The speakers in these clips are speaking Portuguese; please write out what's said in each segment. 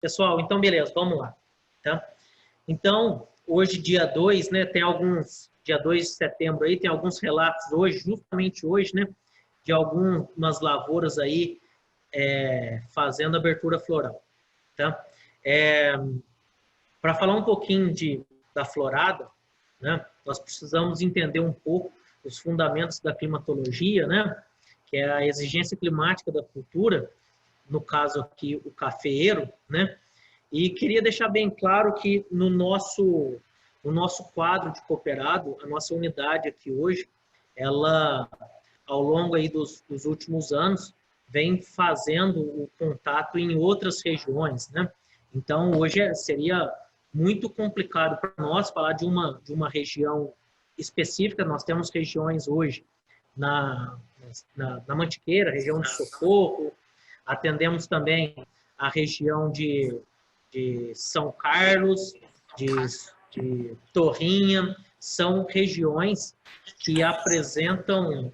Pessoal, então beleza, vamos lá. Tá? Então, hoje, dia 2, né, tem alguns, dia 2 de setembro aí, tem alguns relatos hoje, justamente hoje, né, de algumas lavouras aí fazendo abertura floral. Tá? Para falar um pouquinho da florada, né, nós precisamos entender um pouco os fundamentos da climatologia, né, que é a exigência climática da cultura, no caso aqui o cafeeiro, né, e queria deixar bem claro que no nosso quadro de cooperado, a nossa unidade aqui hoje, ela, ao longo aí dos últimos anos, vem fazendo o contato em outras regiões, né? Então, hoje seria muito complicado para nós falar de uma região específica. Nós temos regiões hoje na Mantiqueira, região de Socorro, atendemos também a região de São Carlos, de Torrinha, são regiões que apresentam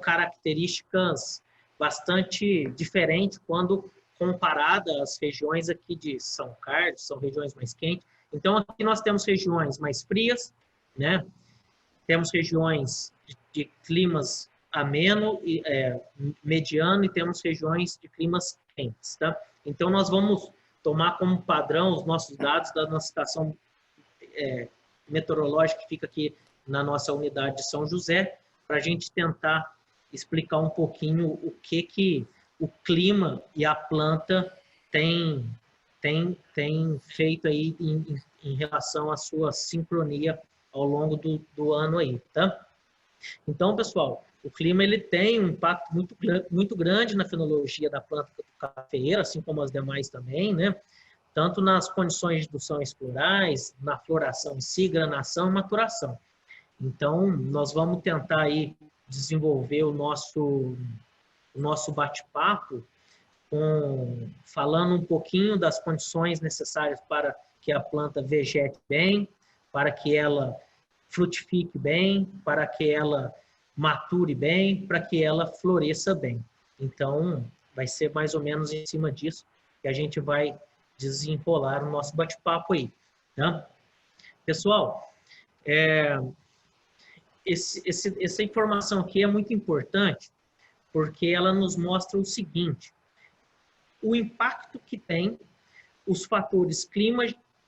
características bastante diferentes quando comparada às regiões aqui de São Carlos, são regiões mais quentes. Então, aqui nós temos regiões mais frias, né? Temos regiões de climas ameno e mediano e temos regiões de climas quentes, tá? Então, nós vamos tomar como padrão os nossos dados da nossa estação meteorológica que fica aqui na nossa unidade de São José, para a gente tentar explicar um pouquinho o que o clima e a planta tem feito aí em relação à sua sincronia ao longo do ano aí, tá? Então, pessoal, o clima ele tem um impacto muito grande na fenologia da planta cafeeira, assim como as demais também, né? Tanto nas condições de induções florais, na floração em si, granação e maturação. Então, nós vamos tentar aí desenvolver o nosso bate-papo falando um pouquinho das condições necessárias para que a planta vegete bem, para que ela frutifique bem, para que ela mature bem, para que ela floresça bem. Então, vai ser mais ou menos em cima disso que a gente vai desenrolar o nosso bate-papo aí. Tá? Pessoal, essa informação aqui é muito importante porque ela nos mostra o seguinte: o impacto que tem os fatores clima,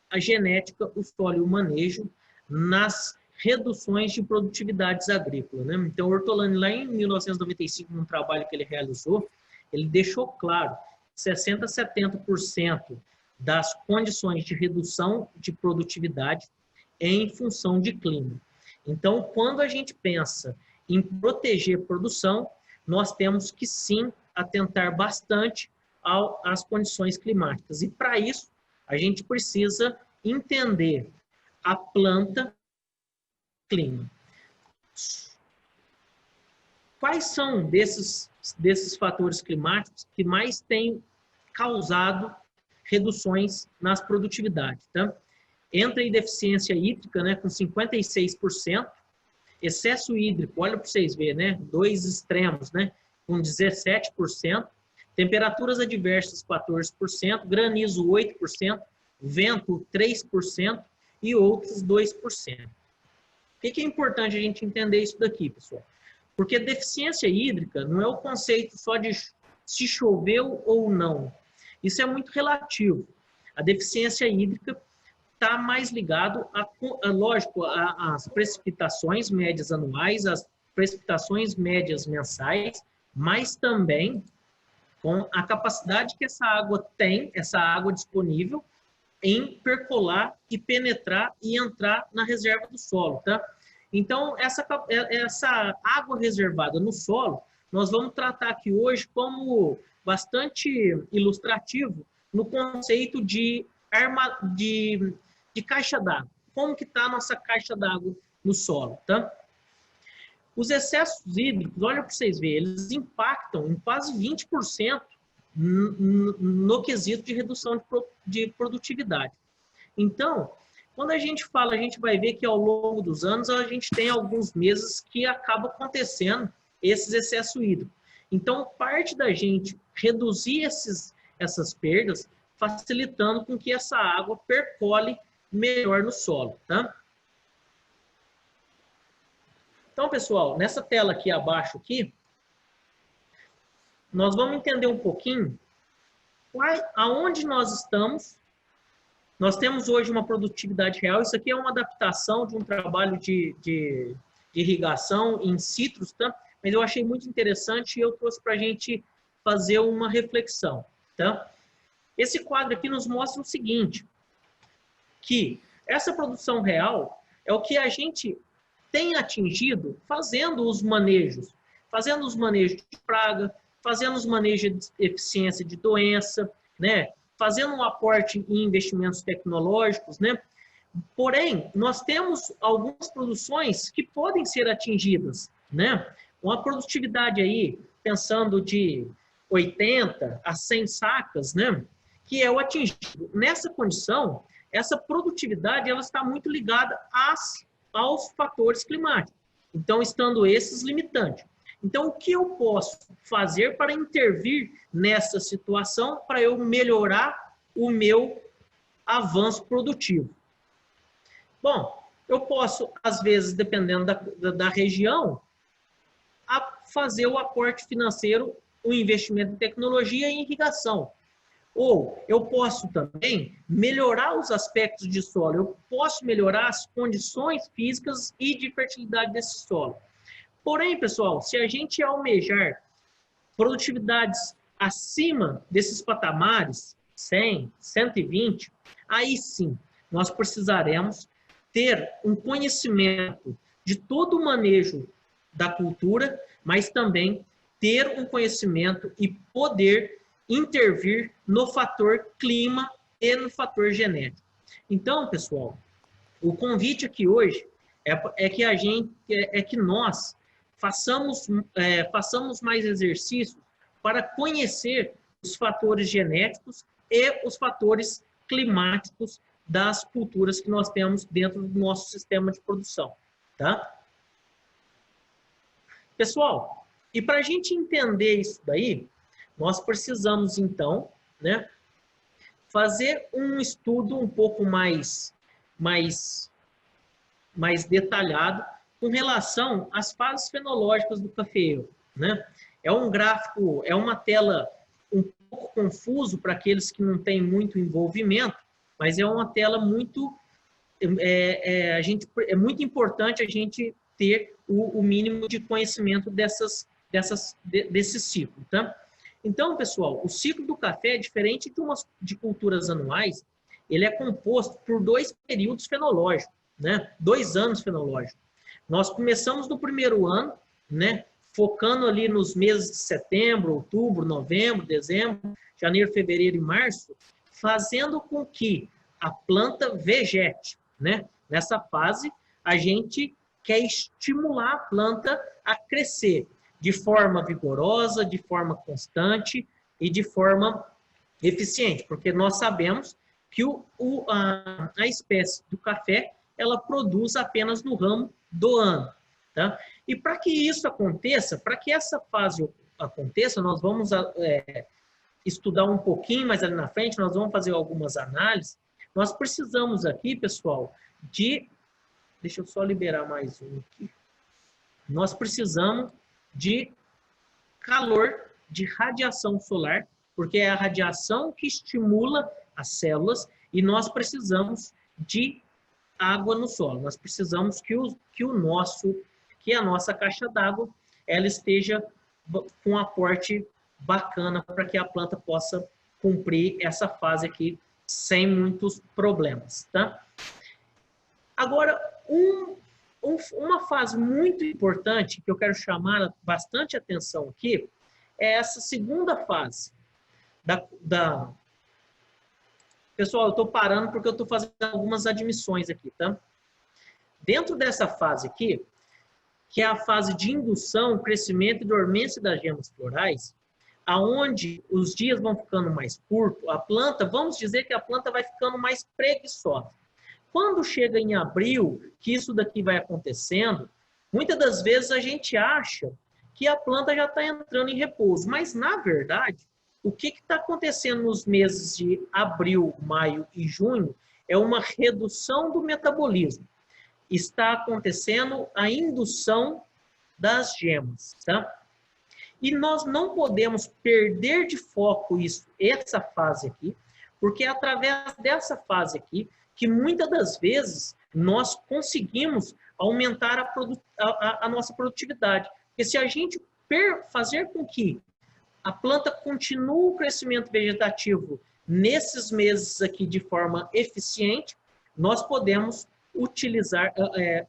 a genética, o solo e o manejo nas reduções de produtividades agrícolas, né? Então, o Ortolani, lá em 1995, num trabalho que ele realizou, ele deixou claro que 60% a 70% das condições de redução de produtividade é em função de clima. Então, quando a gente pensa em proteger a produção, nós temos que sim atentar bastante às condições climáticas. E para isso, a gente precisa entender a planta e o clima. Quais são desses fatores climáticos que mais têm causado reduções nas produtividades? Tá? Entra em deficiência hídrica, né, com 56%, excesso hídrico, olha para vocês verem, né, dois extremos, né, com 17%, temperaturas adversas 14%, granizo 8%, vento 3% e outros 2%. Por que é importante a gente entender isso daqui, pessoal? Porque deficiência hídrica não é o conceito só de se choveu ou não. Isso é muito relativo. A deficiência hídrica está mais ligado, lógico, às precipitações médias anuais, às precipitações médias mensais, mas também com a capacidade que essa água tem, essa água disponível, em percolar e penetrar e entrar na reserva do solo, tá? Então, essa água reservada no solo, nós vamos tratar aqui hoje como bastante ilustrativo no conceito de caixa d'água. Como que está a nossa caixa d'água no solo, tá? Os excessos hídricos, olha para vocês verem, eles impactam em quase 20% no quesito de redução de produtividade. Então, quando a gente fala, a gente vai ver que ao longo dos anos a gente tem alguns meses que acaba acontecendo esses excessos hídricos. Então, parte da gente reduzir essas perdas, facilitando com que essa água percole melhor no solo, tá? Então, pessoal, nessa tela aqui abaixo aqui, nós vamos entender um pouquinho aonde nós estamos. Nós temos hoje uma produtividade real. Isso aqui é uma adaptação de um trabalho de irrigação em citros, tá? Mas eu achei muito interessante e eu trouxe para a gente fazer uma reflexão, tá? Esse quadro aqui nos mostra o seguinte, que essa produção real é o que a gente tem atingido fazendo os manejos de praga, fazendo os manejos de eficiência de doença, né? Fazendo um aporte em investimentos tecnológicos, né? Porém, nós temos algumas produções que podem ser atingidas, né? Uma produtividade aí, pensando de 80 a 100 sacas, né? Que é o atingido. Nessa condição, essa produtividade ela está muito ligada aos fatores climáticos. Então, estando esses limitantes. Então, o que eu posso fazer para intervir nessa situação para eu melhorar o meu avanço produtivo? Bom, eu posso, às vezes, dependendo da região, fazer o aporte financeiro, o investimento em tecnologia e irrigação. Ou eu posso também melhorar os aspectos de solo, eu posso melhorar as condições físicas e de fertilidade desse solo. Porém, pessoal, se a gente almejar produtividades acima desses patamares, 100, 120, aí sim, nós precisaremos ter um conhecimento de todo o manejo da cultura, mas também ter um conhecimento e poder intervir no fator clima e no fator genético. Então, pessoal, o convite aqui hoje é que nós façamos mais exercícios para conhecer os fatores genéticos e os fatores climáticos das culturas que nós temos dentro do nosso sistema de produção, tá? Pessoal, e para a gente entender isso daí, nós precisamos, então, né, fazer um estudo um pouco mais detalhado com relação às fases fenológicas do cafeeiro, né? É um gráfico, é uma tela um pouco confuso para aqueles que não têm muito envolvimento, mas é uma tela muito é muito importante a gente ter o mínimo de conhecimento desse ciclo, tá? Então, pessoal, o ciclo do café é diferente de culturas anuais, ele é composto por 2 períodos fenológicos, né? 2 anos fenológicos. Nós começamos no primeiro ano, né? Focando ali nos meses de setembro, outubro, novembro, dezembro, janeiro, fevereiro e março, fazendo com que a planta vegete, né? Nessa fase, a gente quer estimular a planta a crescer de forma vigorosa, de forma constante e de forma eficiente, porque nós sabemos que a espécie do café, ela produz apenas no ramo do ano, tá? E para que isso aconteça, para que essa fase aconteça, nós vamos estudar um pouquinho mais ali na frente, nós vamos fazer algumas análises. Nós precisamos aqui, pessoal, deixa eu só liberar mais um aqui. Nós precisamos de calor, de radiação solar, porque é a radiação que estimula as células, e nós precisamos de água no solo. Nós precisamos que a nossa caixa d'água ela esteja com um aporte bacana para que a planta possa cumprir essa fase aqui sem muitos problemas, tá? Agora, uma fase muito importante que eu quero chamar bastante atenção aqui é essa segunda fase Pessoal, eu estou parando porque eu estou fazendo algumas admissões aqui, tá? Dentro dessa fase aqui, que é a fase de indução, crescimento e dormência das gemas florais, aonde os dias vão ficando mais curtos, a planta, vamos dizer que a planta vai ficando mais preguiçosa. Quando chega em abril, que isso daqui vai acontecendo, muitas das vezes a gente acha que a planta já está entrando em repouso, mas na verdade, o que está acontecendo nos meses de abril, maio e junho é uma redução do metabolismo. Está acontecendo a indução das gemas, tá? E nós não podemos perder de foco essa fase aqui, porque é através dessa fase aqui que muitas das vezes nós conseguimos aumentar a nossa produtividade. Porque se a gente fazer com que a planta continue o crescimento vegetativo nesses meses aqui de forma eficiente, nós podemos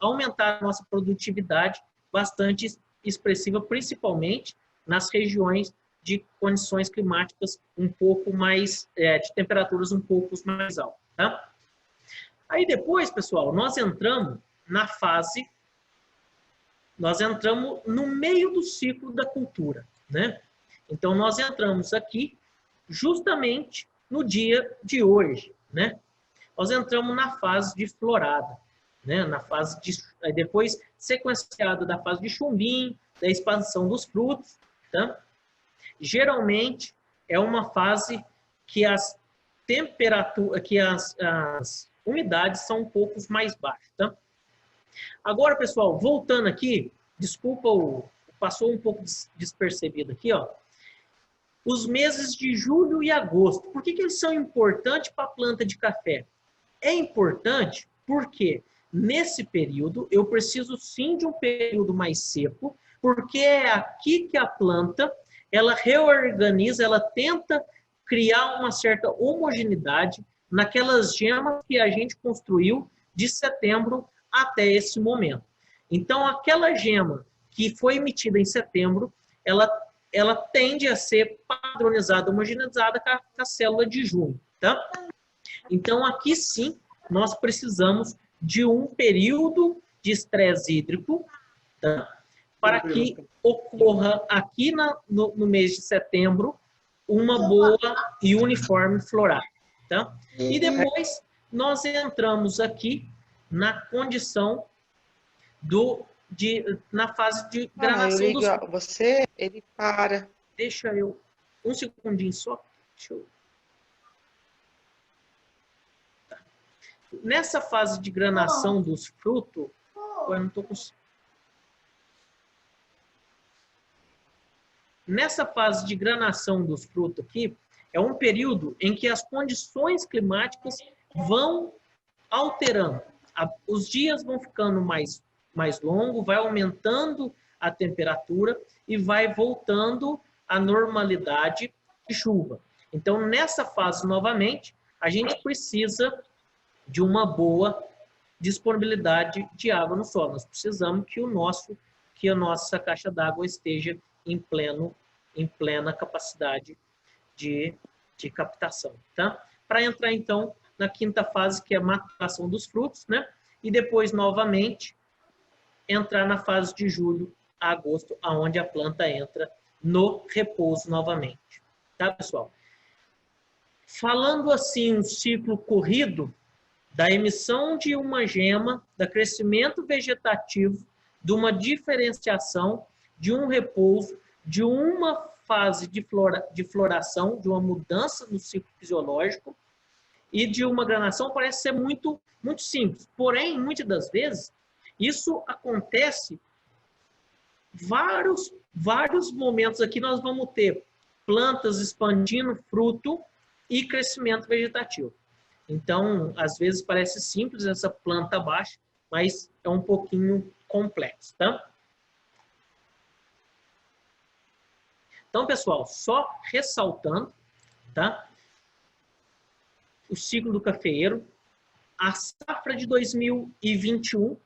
aumentar a nossa produtividade bastante expressiva, principalmente nas regiões de condições climáticas um pouco mais, de temperaturas um pouco mais altas. Tá? Aí depois, pessoal, nós entramos no meio do ciclo da cultura, né? Então, nós entramos aqui justamente no dia de hoje, né? Nós entramos na fase de florada, né? Na fase depois sequenciado da fase de chumbinho, da expansão dos frutos, tá? Geralmente é uma fase que as umidades são um pouco mais baixas, tá? Agora, pessoal, voltando aqui, desculpa, passou um pouco despercebido aqui, ó. Os meses de julho e agosto, por que eles são importantes para a planta de café? É importante porque nesse período eu preciso sim de um período mais seco, porque é aqui que a planta ela reorganiza, ela tenta criar uma certa homogeneidade naquelas gemas que a gente construiu de setembro até esse momento. Então, aquela gema que foi emitida em setembro, ela tende a ser padronizada, homogeneizada com a célula de junho, tá? Então, aqui sim, nós precisamos de um período de estresse hídrico, tá? Para que ocorra aqui no mês de setembro uma boa e uniforme florada, tá? E depois nós entramos aqui na condição na fase de granação dos frutos. Você, ele para. Deixa eu um segundinho só. Deixa eu... Tá. Nessa fase de granação dos frutos, eu não tô conseguindo. Nessa fase de granação dos frutos aqui, é um período em que as condições climáticas vão alterando. Os dias vão ficando mais longos, vai aumentando a temperatura e vai voltando à normalidade de chuva. Então, nessa fase, novamente, a gente precisa de uma boa disponibilidade de água no solo. Nós precisamos que a nossa caixa d'água esteja em plena capacidade de captação, tá? Para entrar, então, na quinta fase, que é a maturação dos frutos, né? E depois, novamente, entrar na fase de julho a agosto, aonde a planta entra no repouso novamente. Tá, pessoal? Falando assim, um ciclo corrido da emissão de uma gema, do crescimento vegetativo, de uma diferenciação, de um repouso, de uma fase de floração, de uma mudança no ciclo fisiológico e de uma granação, parece ser muito, muito simples. Porém, muitas das vezes, isso acontece vários momentos aqui. Nós vamos ter plantas expandindo fruto e crescimento vegetativo. Então, às vezes parece simples essa planta baixa, mas é um pouquinho complexo, tá? Então, pessoal, só ressaltando, tá? O ciclo do cafeeiro, a safra de 2021,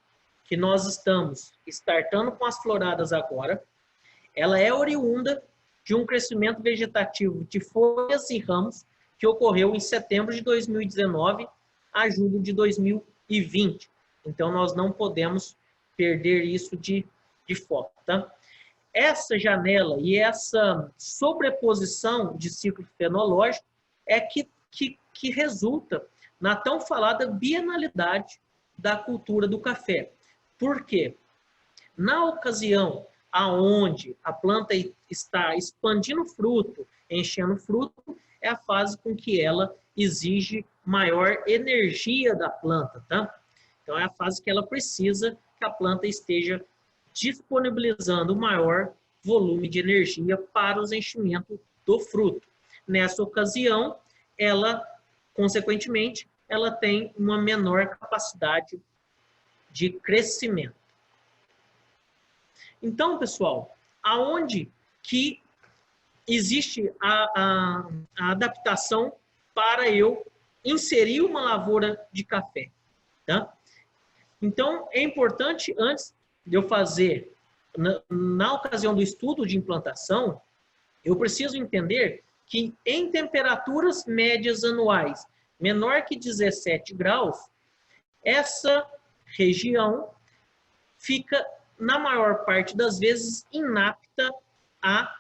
que nós estamos startando com as floradas agora, ela é oriunda de um crescimento vegetativo de folhas e ramos que ocorreu em setembro de 2019 a julho de 2020. Então, nós não podemos perder isso de foco, tá? Essa janela e essa sobreposição de ciclo fenológico é que resulta na tão falada bienalidade da cultura do café. Por quê? Na ocasião aonde a planta está expandindo fruto, enchendo fruto, é a fase com que ela exige maior energia da planta, tá? Então, é a fase que ela precisa que a planta esteja disponibilizando maior volume de energia para o enchimento do fruto. Nessa ocasião, ela, consequentemente, ela tem uma menor capacidade de crescimento. Então, pessoal, aonde que existe a adaptação para eu inserir uma lavoura de café, tá? Então, é importante, antes de eu fazer, na ocasião do estudo de implantação, eu preciso entender que em temperaturas médias anuais menor que 17 graus, essa região fica, na maior parte das vezes, inapta à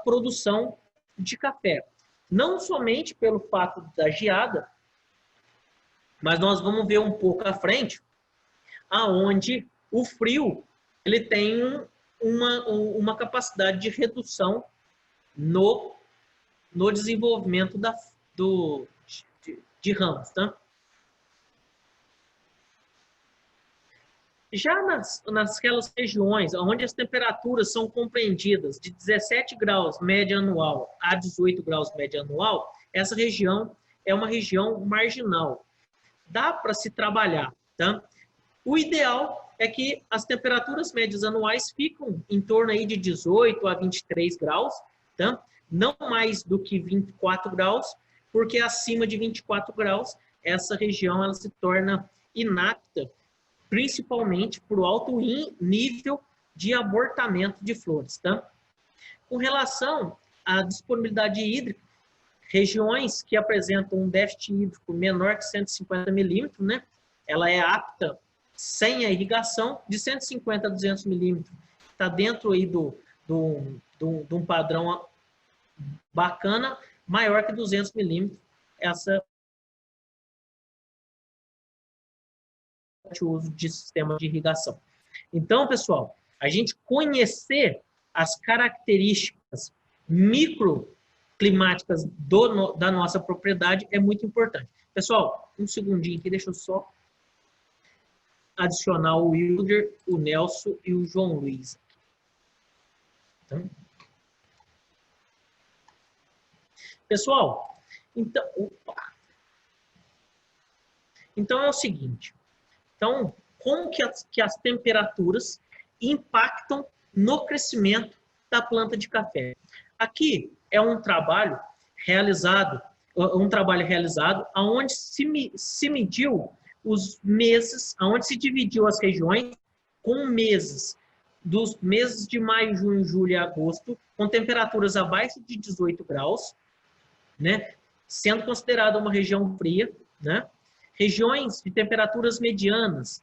produção de café. Não somente pelo fato da geada, mas nós vamos ver um pouco à frente, aonde o frio ele tem uma capacidade de redução no desenvolvimento de ramos, tá? Já naquelas regiões onde as temperaturas são compreendidas de 17 graus média anual a 18 graus média anual, essa região é uma região marginal. Dá para se trabalhar, tá? O ideal é que as temperaturas médias anuais ficam em torno aí de 18 a 23 graus, tá? Não mais do que 24 graus, porque acima de 24 graus, essa região ela se torna inapta, principalmente por alto nível de abortamento de flores, tá? Com relação à disponibilidade hídrica, regiões que apresentam um déficit hídrico menor que 150 milímetros, né? Ela é apta sem a irrigação, de 150 a 200 milímetros. Está dentro aí de um padrão bacana, maior que 200 milímetros, essa uso de sistema de irrigação. Então, pessoal, a gente conhecer as características microclimáticas da nossa propriedade é muito importante. Pessoal, um segundinho aqui, deixa eu só adicionar o Wilder, o Nelson e o João Luiz. Então, pessoal, então é o seguinte. Então, como que as temperaturas impactam no crescimento da planta de café? Aqui é um trabalho realizado onde se mediu os meses, onde se dividiu as regiões com meses, dos meses de maio, junho, julho e agosto, com temperaturas abaixo de 18 graus, né? Sendo considerada uma região fria, né? Regiões de temperaturas medianas,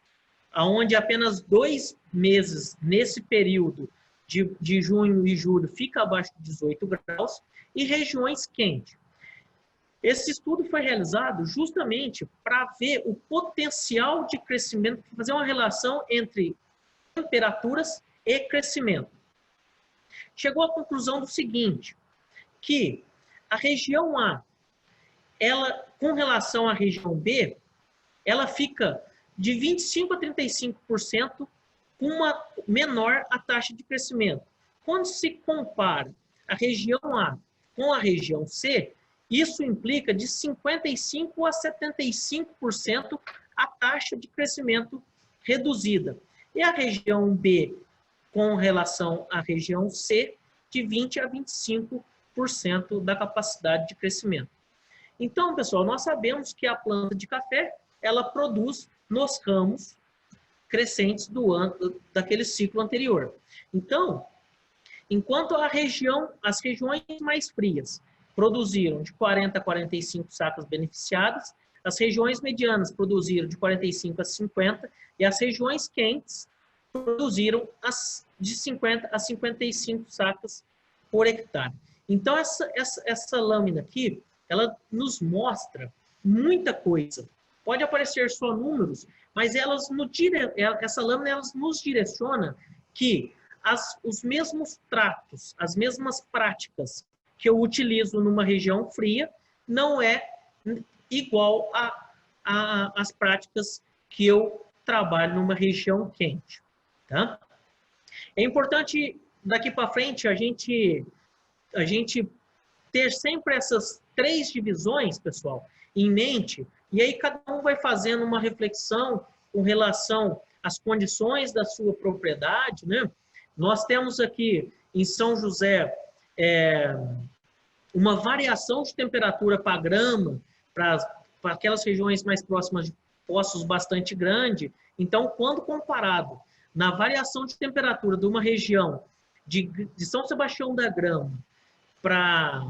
onde apenas 2 meses nesse período de junho e julho fica abaixo de 18 graus, e regiões quentes. Esse estudo foi realizado justamente para ver o potencial de crescimento, fazer uma relação entre temperaturas e crescimento. Chegou à conclusão do seguinte, que a região A, ela, com relação à região B, ela fica de 25% a 35% com uma menor a taxa de crescimento. Quando se compara a região A com a região C, isso implica de 55% a 75% a taxa de crescimento reduzida. E a região B, com relação à região C, de 20% a 25% da capacidade de crescimento. Então, pessoal, nós sabemos que a planta de café, ela produz nos ramos crescentes daquele ciclo anterior. Então, enquanto as regiões mais frias produziram de 40 a 45 sacas beneficiadas, as regiões medianas produziram de 45 a 50 e as regiões quentes produziram de 50 a 55 sacas por hectare. Então, essa lâmina aqui, ela nos mostra muita coisa. Pode aparecer só números, mas essa lâmina nos direciona que os mesmos tratos, as mesmas práticas que eu utilizo numa região fria não é igual às práticas que eu trabalho numa região quente. Tá? É importante, daqui para frente, a gente ter sempre essas 3 divisões, pessoal, em mente, e aí cada um vai fazendo uma reflexão com relação às condições da sua propriedade, né? Nós temos aqui em São José uma variação de temperatura para grama, para aquelas regiões mais próximas de poços bastante grande. Então, quando comparado na variação de temperatura de uma região de São Sebastião da Grama para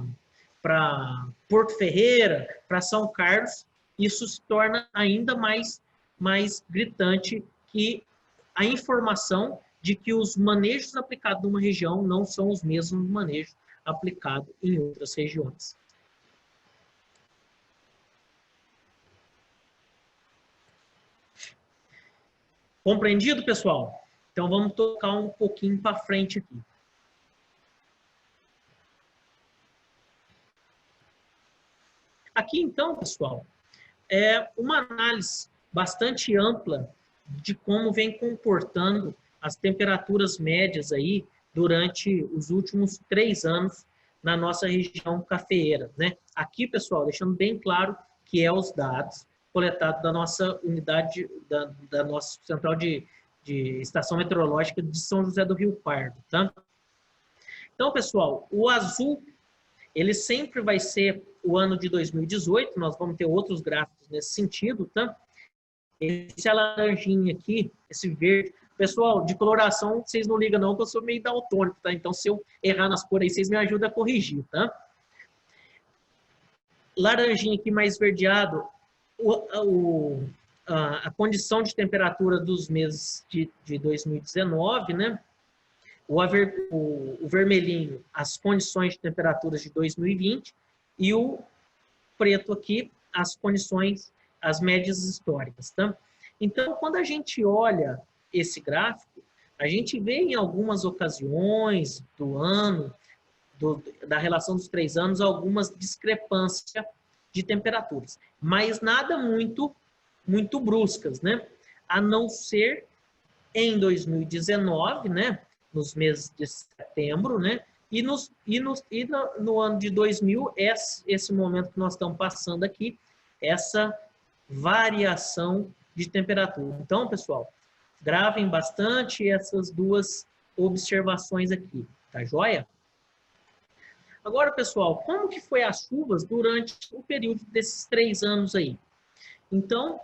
Porto Ferreira, para São Carlos, isso se torna ainda mais gritante que a informação de que os manejos aplicados numa região não são os mesmos manejos aplicados em outras regiões. Compreendido, pessoal? Então, vamos tocar um pouquinho para frente aqui. Aqui, então, pessoal, é uma análise bastante ampla de como vem comportando as temperaturas médias aí durante os últimos 3 anos na nossa região cafeeira, né? Aqui, pessoal, deixando bem claro que é os dados coletados da nossa unidade, da nossa central de estação meteorológica de São José do Rio Pardo, tá? Então, pessoal, o azul, ele sempre vai ser o ano de 2018, nós vamos ter outros gráficos nesse sentido, tá? Esse laranjinha aqui, esse verde, pessoal, de coloração, vocês não ligam não, que eu sou meio daltônico, tá? Então, se eu errar nas cores aí, vocês me ajudam a corrigir, tá? Laranjinha aqui mais verdeado, a condição de temperatura dos meses de 2019, né? O vermelhinho, as condições de temperaturas de 2020, e o preto aqui, as condições, as médias históricas, tá? Então, quando a gente olha esse gráfico, a gente vê em algumas ocasiões do ano, da relação dos 3 anos, algumas discrepâncias de temperaturas, mas nada muito bruscas, né? A não ser em 2019, né? Nos meses de setembro, né? E no ano de 2000, esse momento que nós estamos passando aqui, essa variação de temperatura. Então, pessoal, gravem bastante essas 2 observações aqui, tá joia? Agora, pessoal, como que foi as chuvas durante o período desses 3 anos aí? Então,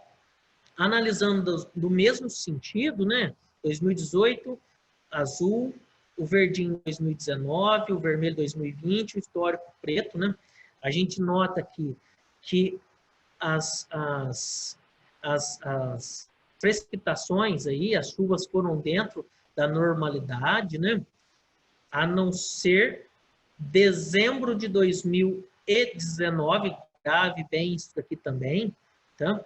analisando do mesmo sentido, né? 2018, azul, o verdinho 2019, o vermelho 2020, o histórico preto, né? A gente nota aqui que as precipitações aí, as chuvas foram dentro da normalidade, né? A não ser dezembro de 2019, grave bem isso aqui também, tá?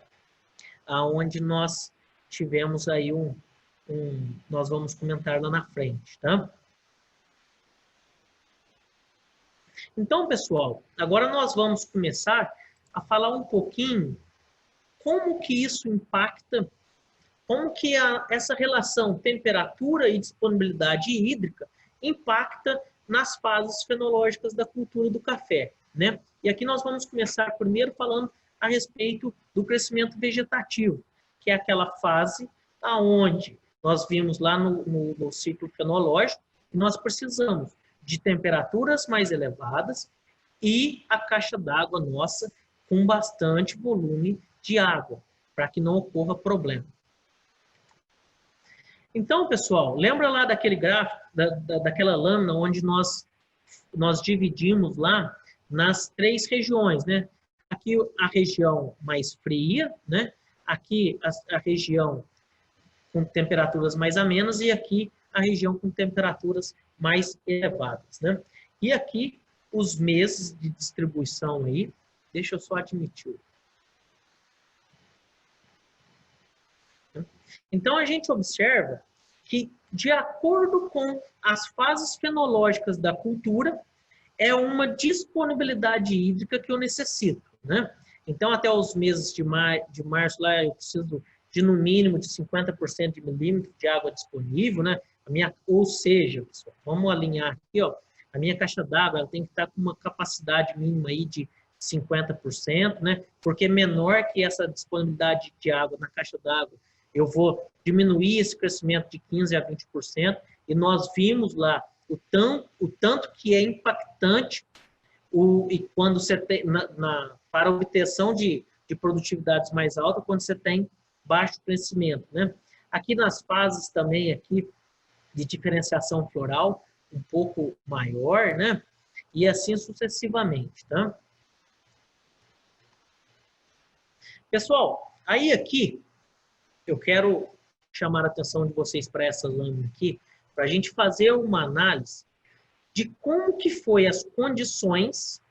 Onde nós tivemos aí nós vamos comentar lá na frente, tá? Então, pessoal, agora nós vamos começar a falar um pouquinho como que isso impacta, como que essa relação temperatura e disponibilidade hídrica impacta nas fases fenológicas da cultura do café, né? E aqui nós vamos começar primeiro falando a respeito do crescimento vegetativo, que é aquela fase aonde nós vimos lá no ciclo fenológico, nós precisamos de temperaturas mais elevadas e a caixa d'água nossa com bastante volume de água, para que não ocorra problema. Então, pessoal, lembra lá daquele gráfico, daquela lâmina onde nós dividimos lá nas 3 regiões, né? Aqui a região mais fria, né? Aqui a região com temperaturas mais amenas e aqui a região com temperaturas mais elevadas, né? E aqui os meses de distribuição aí, deixa eu só admitir. Então a gente observa que, de acordo com as fases fenológicas da cultura, é uma disponibilidade hídrica que eu necessito, né? Então, até os meses de março, lá eu preciso de, no mínimo, de 50% de milímetro de água disponível, né? Ou seja, pessoal, vamos alinhar aqui, ó, a minha caixa d'água ela tem que estar com uma capacidade mínima aí de 50%, né? Porque menor que essa disponibilidade de água na caixa d'água, eu vou diminuir esse crescimento de 15% a 20%, e nós vimos lá o tanto que é impactante e quando você tem, para a obtenção de produtividades mais altas, quando você tem baixo crescimento, né? Aqui nas fases também aqui de diferenciação floral, um pouco maior, né? E assim sucessivamente, tá? Pessoal, aí aqui eu quero chamar a atenção de vocês para essa lâmina aqui, para a gente fazer uma análise de como que foi as condições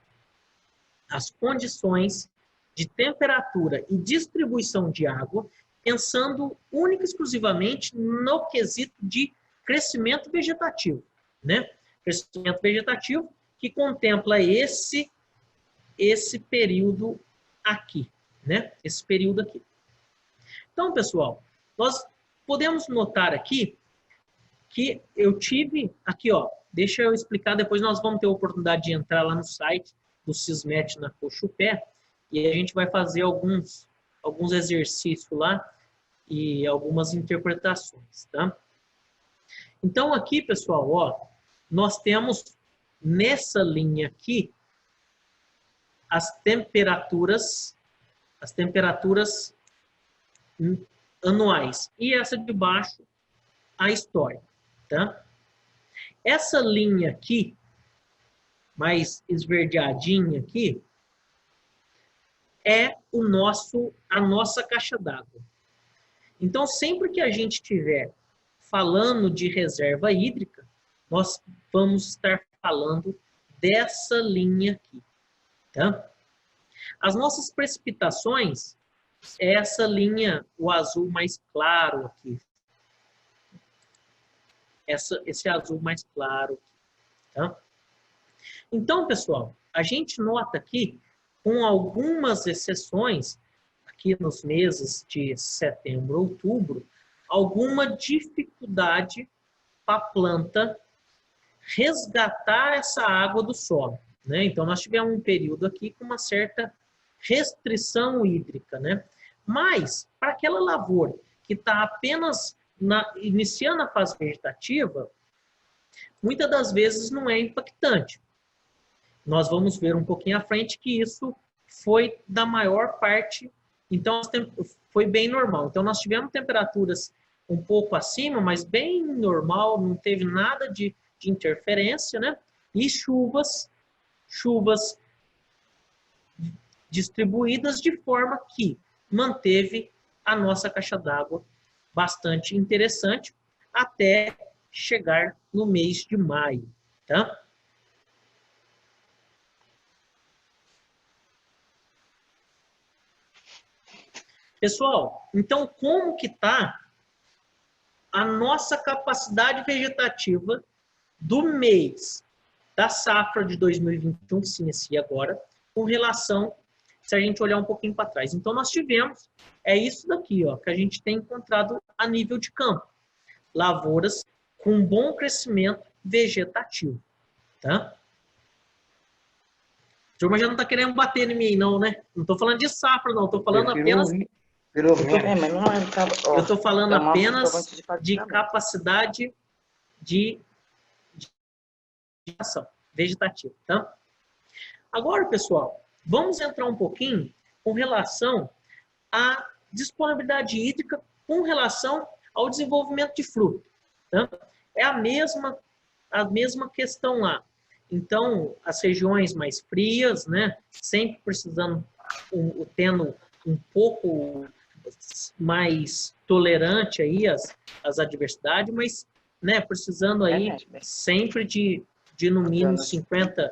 de temperatura e distribuição de água, pensando única e exclusivamente no quesito de crescimento vegetativo, né? Crescimento vegetativo que contempla esse período aqui, né? Esse período aqui. Então, pessoal, nós podemos notar aqui que eu tive aqui, ó, deixa eu explicar, depois nós vamos ter a oportunidade de entrar lá no site do Sismet na Cochupé e a gente vai fazer alguns exercícios lá e algumas interpretações, tá? Então, aqui, pessoal, ó, nós temos nessa linha aqui as temperaturas anuais e essa de baixo a história, tá? Essa linha aqui, mais esverdeadinha aqui, é a nossa caixa d'água. Então, sempre que a gente estiver falando de reserva hídrica, nós vamos estar falando dessa linha aqui, tá? As nossas precipitações é essa linha, o azul mais claro aqui. Esse azul mais claro aqui, tá? Então, pessoal, a gente nota aqui, com algumas exceções, aqui nos meses de setembro, outubro, alguma dificuldade para a planta resgatar essa água do solo, né? Então, nós tivemos um período aqui com uma certa restrição hídrica, né? Mas, para aquela lavoura que está apenas iniciando a fase vegetativa, muitas das vezes não é impactante. Nós vamos ver um pouquinho à frente que isso foi da maior parte, então foi bem normal. Então nós tivemos temperaturas um pouco acima, mas bem normal, não teve nada de interferência, né? E chuvas distribuídas de forma que manteve a nossa caixa d'água bastante interessante até chegar no mês de maio, tá? Pessoal, então como que está a nossa capacidade vegetativa do mês da safra de 2021, que se inicia agora, com relação, se a gente olhar um pouquinho para trás. Então, nós tivemos, é isso daqui, ó, que a gente tem encontrado a nível de campo. Lavouras com bom crescimento vegetativo, tá? A turma já não está querendo bater em mim, não, né? Não estou falando de safra, não. Estou falando apenas... Eu estou falando apenas de capacidade de ação vegetativa, tá? Agora, pessoal, vamos entrar um pouquinho com relação à disponibilidade hídrica com relação ao desenvolvimento de fruto, tá? É a mesma questão lá. Então, as regiões mais frias, né, sempre precisando, tendo um pouco mais tolerante aí às adversidades, mas, né, precisando aí sempre de no mínimo 50%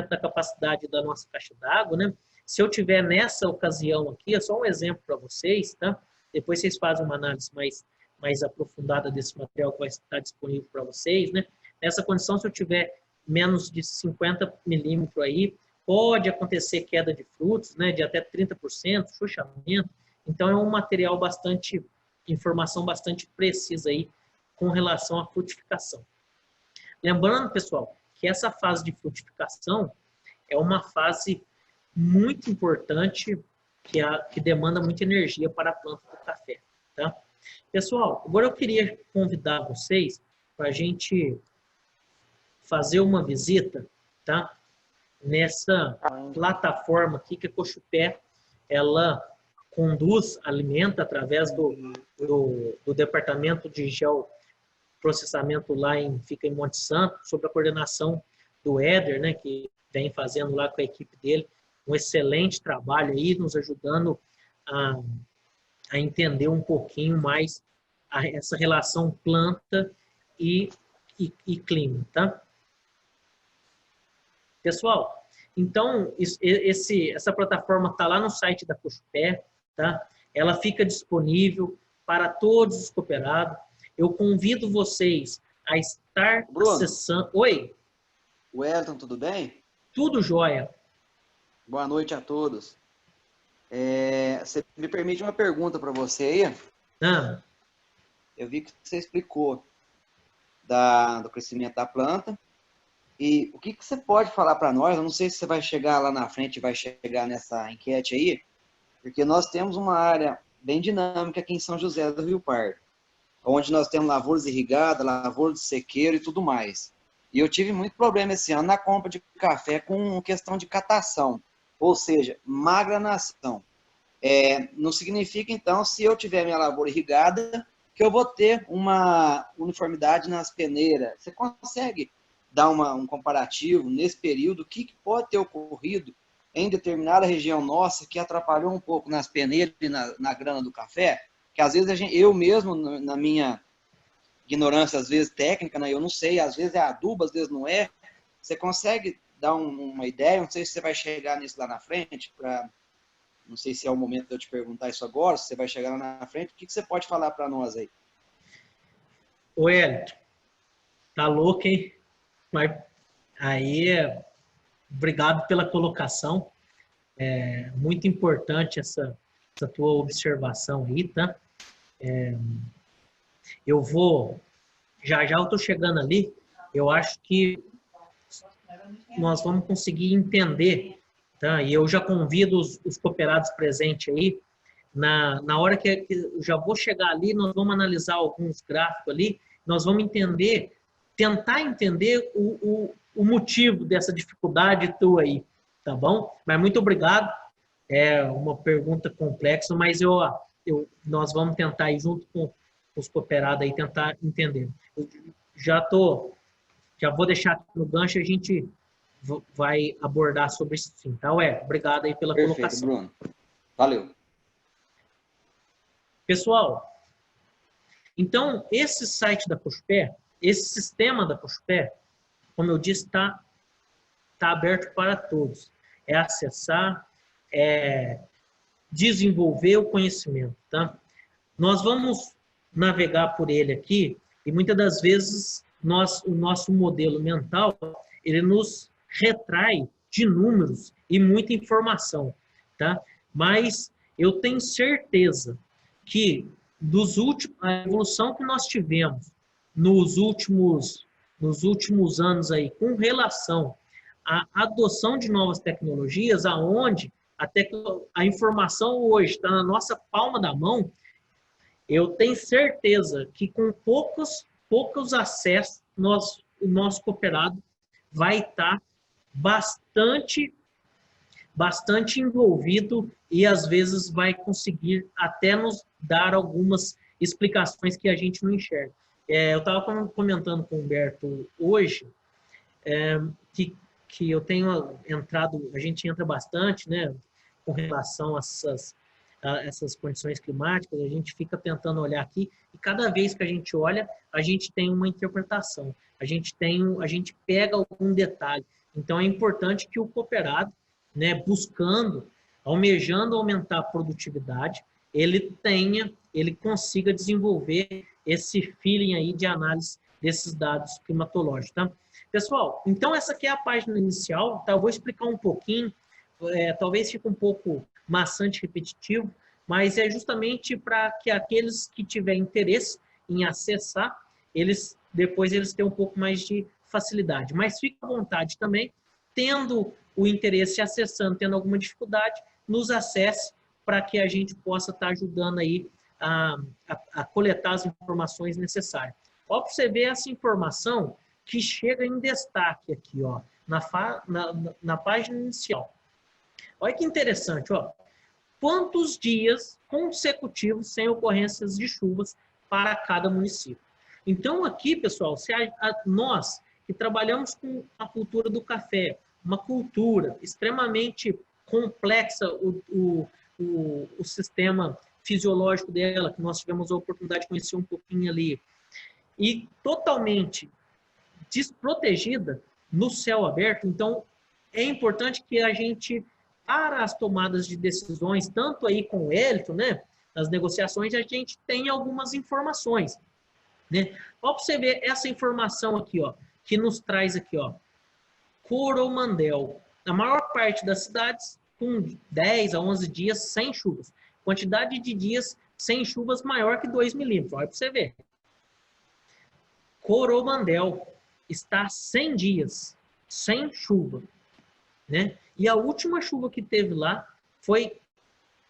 da capacidade da nossa caixa d'água, né? Se eu tiver nessa ocasião aqui, é só um exemplo para vocês, tá? Depois vocês fazem uma análise mais aprofundada desse material que vai estar disponível para vocês, né? Nessa condição, se eu tiver menos de 50 milímetros aí, pode acontecer queda de frutos, né, de até 30%, chuchamento. Então, é um material bastante, informação bastante precisa aí com relação à frutificação. Lembrando, pessoal, que essa fase de frutificação é uma fase muito importante que demanda muita energia para a planta do café, tá? Pessoal, agora eu queria convidar vocês para a gente fazer uma visita, tá? Nessa plataforma aqui que a Cochupé, ela conduz, alimenta através do departamento de geoprocessamento lá fica em Monte Santo, sob a coordenação do Éder, né, que vem fazendo lá com a equipe dele um excelente trabalho aí, nos ajudando a entender um pouquinho mais essa relação planta e clima, tá? Pessoal, então, essa plataforma está lá no site da Cochupé, tá? Ela fica disponível para todos os cooperados. Eu convido vocês a estar acessando... Oi? Wellington, tudo bem? Tudo jóia. Boa noite a todos. Você me permite uma pergunta para você aí? Eu vi que você explicou do crescimento da planta. E o que você pode falar para nós? Eu não sei se você vai chegar lá na frente, vai chegar nessa enquete aí, porque nós temos uma área bem dinâmica aqui em São José do Rio Pardo, onde nós temos lavouras irrigadas, lavouras de sequeiro e tudo mais. E eu tive muito problema esse ano na compra de café com questão de catação, ou seja, má granação. Não significa, então, se eu tiver minha lavoura irrigada, que eu vou ter uma uniformidade nas peneiras. Você consegue dar um comparativo nesse período, o que pode ter ocorrido em determinada região nossa que atrapalhou um pouco nas peneiras e na grana do café? Que às vezes eu mesmo, na minha ignorância, às vezes técnica, né, eu não sei, às vezes é adubo, às vezes não é. Você consegue dar uma ideia? Não sei se você vai chegar nisso lá na frente, não sei se é o momento de eu te perguntar isso agora, se você vai chegar lá na frente, o que você pode falar para nós aí? Ô, Hélio, tá louco, hein? Mas aí, obrigado pela colocação. É muito importante essa tua observação aí, tá? Eu vou... Já eu tô chegando ali. Eu acho que nós vamos conseguir entender, tá? E eu já convido os cooperados presentes aí. Na hora que eu já vou chegar ali, nós vamos analisar alguns gráficos ali. Nós vamos tentar entender o motivo dessa dificuldade tua aí, tá bom? Mas muito obrigado. É uma pergunta complexa, mas nós vamos tentar ir junto com os cooperados aí, tentar entender. Eu já vou deixar aqui no gancho, a gente vai abordar sobre isso sim, tá? Obrigado aí pela colocação. Bruno. Valeu. Pessoal, então, esse site da Cochupé, esse sistema da Cochupé, como eu disse, está aberto para todos. É acessar, desenvolver o conhecimento, tá? Nós vamos navegar por ele aqui e muitas das vezes o nosso modelo mental, ele nos retrai de números e muita informação, tá? Mas eu tenho certeza que a evolução que nós tivemos nos últimos anos aí, com relação à adoção de novas tecnologias, aonde a informação hoje está na nossa palma da mão, eu tenho certeza que com poucos acessos, o nosso cooperado vai estar bastante envolvido e às vezes vai conseguir até nos dar algumas explicações que a gente não enxerga. Eu estava comentando com o Humberto hoje que eu tenho entrado, a gente entra bastante, né, com relação a essas condições climáticas, a gente fica tentando olhar aqui e cada vez que a gente olha, a gente tem uma interpretação, a gente pega algum detalhe. Então é importante que o cooperado, né, almejando aumentar a produtividade, ele consiga desenvolver esse feeling aí de análise desses dados climatológicos, tá? Pessoal, então essa aqui é a página inicial, tá? Eu vou explicar um pouquinho, talvez fique um pouco maçante, repetitivo, mas é justamente para que aqueles que tiverem interesse em acessar, depois eles tenham um pouco mais de facilidade. Mas fique à vontade também, tendo o interesse, acessando, tendo alguma dificuldade, nos acesse para que a gente possa estar ajudando aí a coletar as informações necessárias. Ó, para você ver essa informação que chega em destaque aqui, ó, na página inicial. Olha que interessante, ó. Quantos dias consecutivos sem ocorrências de chuvas para cada município? Então, aqui, pessoal, nós que trabalhamos com a cultura do café, uma cultura extremamente complexa, o sistema fisiológico dela, que nós tivemos a oportunidade de conhecer um pouquinho ali, e totalmente desprotegida no céu aberto. Então, é importante que a gente, para as tomadas de decisões, tanto aí com o Elton, né, nas negociações, a gente tem algumas informações, né? Ó, para você ver essa informação aqui, ó, que nos traz aqui, ó, Coromandel. Na maior parte das cidades, com 10 a 11 dias sem chuvas. Quantidade de dias sem chuvas maior que 2 milímetros. Olha para você ver. Coromandel está 100 dias sem chuva, né? E a última chuva que teve lá foi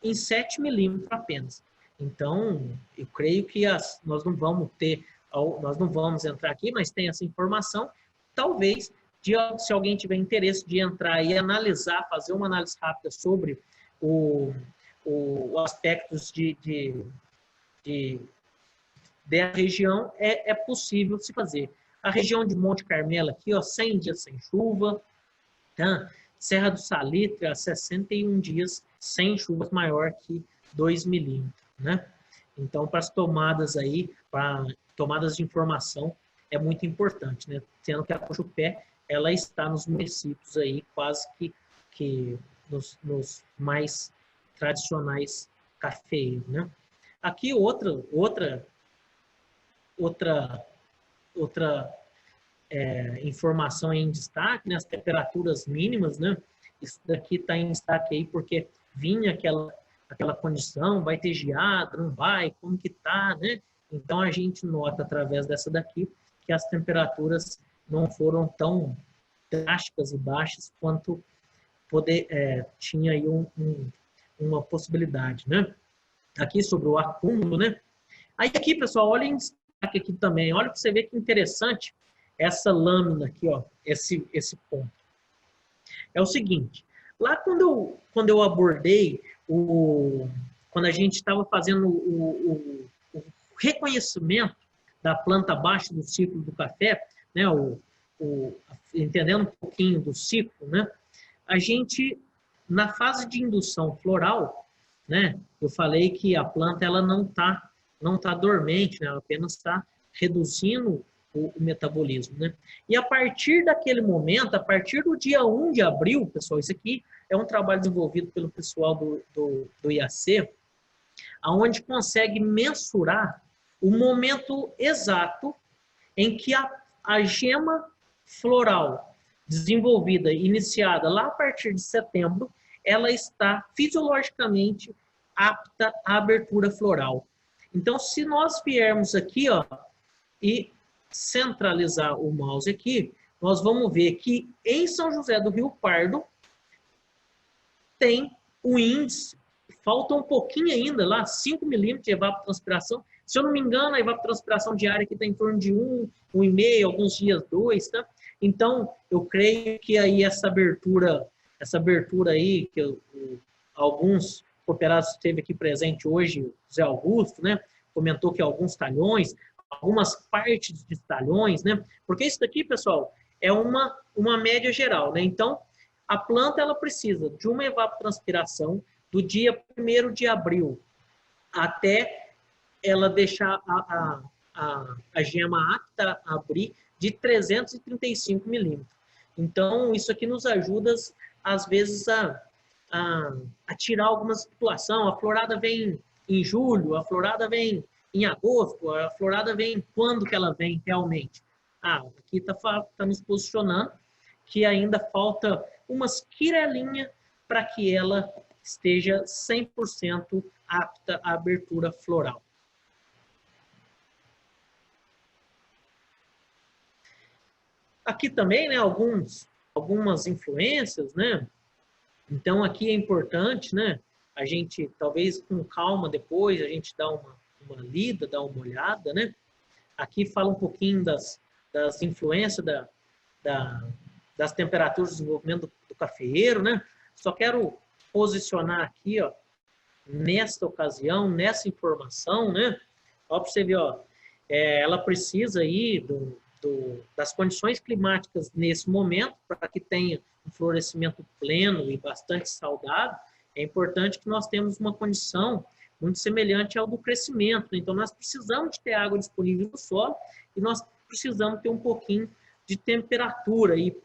em 7 milímetros apenas. Então, eu creio que nós não vamos entrar aqui, mas tem essa informação. Talvez, se alguém tiver interesse de entrar e analisar, fazer uma análise rápida sobre os aspectos da região, é possível se fazer. A região de Monte Carmelo aqui, ó, 100 dias sem chuva, tá? Serra do Salitre, 61 dias sem chuvas maior que 2 milímetros, né? Então, para as tomadas aí, para tomadas de informação, é muito importante, né? Sendo que a Cochupé, ela está nos municípios aí, quase que nos mais tradicionais cafeeiros, né? Aqui outra informação em destaque, né, as temperaturas mínimas, né? Isso daqui está em destaque aí porque vinha aquela condição, vai ter geada, não vai, como que tá, né? Então a gente nota através dessa daqui que as temperaturas não foram tão drásticas e baixas quanto tinha aí uma possibilidade, né? Aqui sobre o acúmulo, né? Aí aqui, pessoal, olha em destaque aqui também, olha para você ver que interessante essa lâmina aqui, ó, esse ponto. É o seguinte, lá quando eu abordei, quando a gente estava fazendo o reconhecimento da planta abaixo do ciclo do café, né, entendendo um pouquinho do ciclo, né, a gente, na fase de indução floral, né, eu falei que a planta ela não tá dormente, né, ela apenas está reduzindo o metabolismo, né? E a partir daquele momento, a partir do dia 1 de abril, pessoal, isso aqui é um trabalho desenvolvido pelo pessoal do IAC, onde consegue mensurar o momento exato em que a gema floral desenvolvida, iniciada lá a partir de setembro, ela está fisiologicamente apta à abertura floral. Então, se nós viermos aqui, ó, e centralizar o mouse aqui, nós vamos ver que em São José do Rio Pardo tem o índice, falta um pouquinho ainda lá, 5 milímetros de evapotranspiração. Se eu não me engano, a evapotranspiração diária aqui está em torno de 1,5, alguns dias 2, tá? Então, eu creio que aí essa abertura aí, que alguns cooperados esteve aqui presente hoje, o Zé Augusto, né? Comentou que alguns talhões, algumas partes de talhões, né? Porque isso daqui, pessoal, é uma média geral, né? Então, a planta ela precisa de uma evapotranspiração do dia 1º de abril até ela deixar a gema apta a abrir de 335 milímetros. Então, isso aqui nos ajuda, às vezes, a tirar alguma situação. A florada vem em julho, a florada vem em agosto, a florada vem quando que ela vem realmente? Aqui está nos posicionando que ainda falta umas quirelinhas para que ela esteja 100% apta à abertura floral. Aqui também, né, algumas influências, né? Então, aqui é importante, né, a gente, talvez com calma depois, a gente dá uma lida, dá uma olhada, né? Aqui fala um pouquinho das influências das temperaturas de desenvolvimento do cafeeiro, né? Só quero posicionar aqui, ó, nesta ocasião, nessa informação, né? Ó, para você ver, ó, ela precisa aí das condições climáticas nesse momento para que tenha um florescimento pleno e bastante saudável. É importante que nós temos uma condição muito semelhante ao do crescimento. Então, nós precisamos de ter água disponível no solo e nós precisamos ter um pouquinho de temperatura, e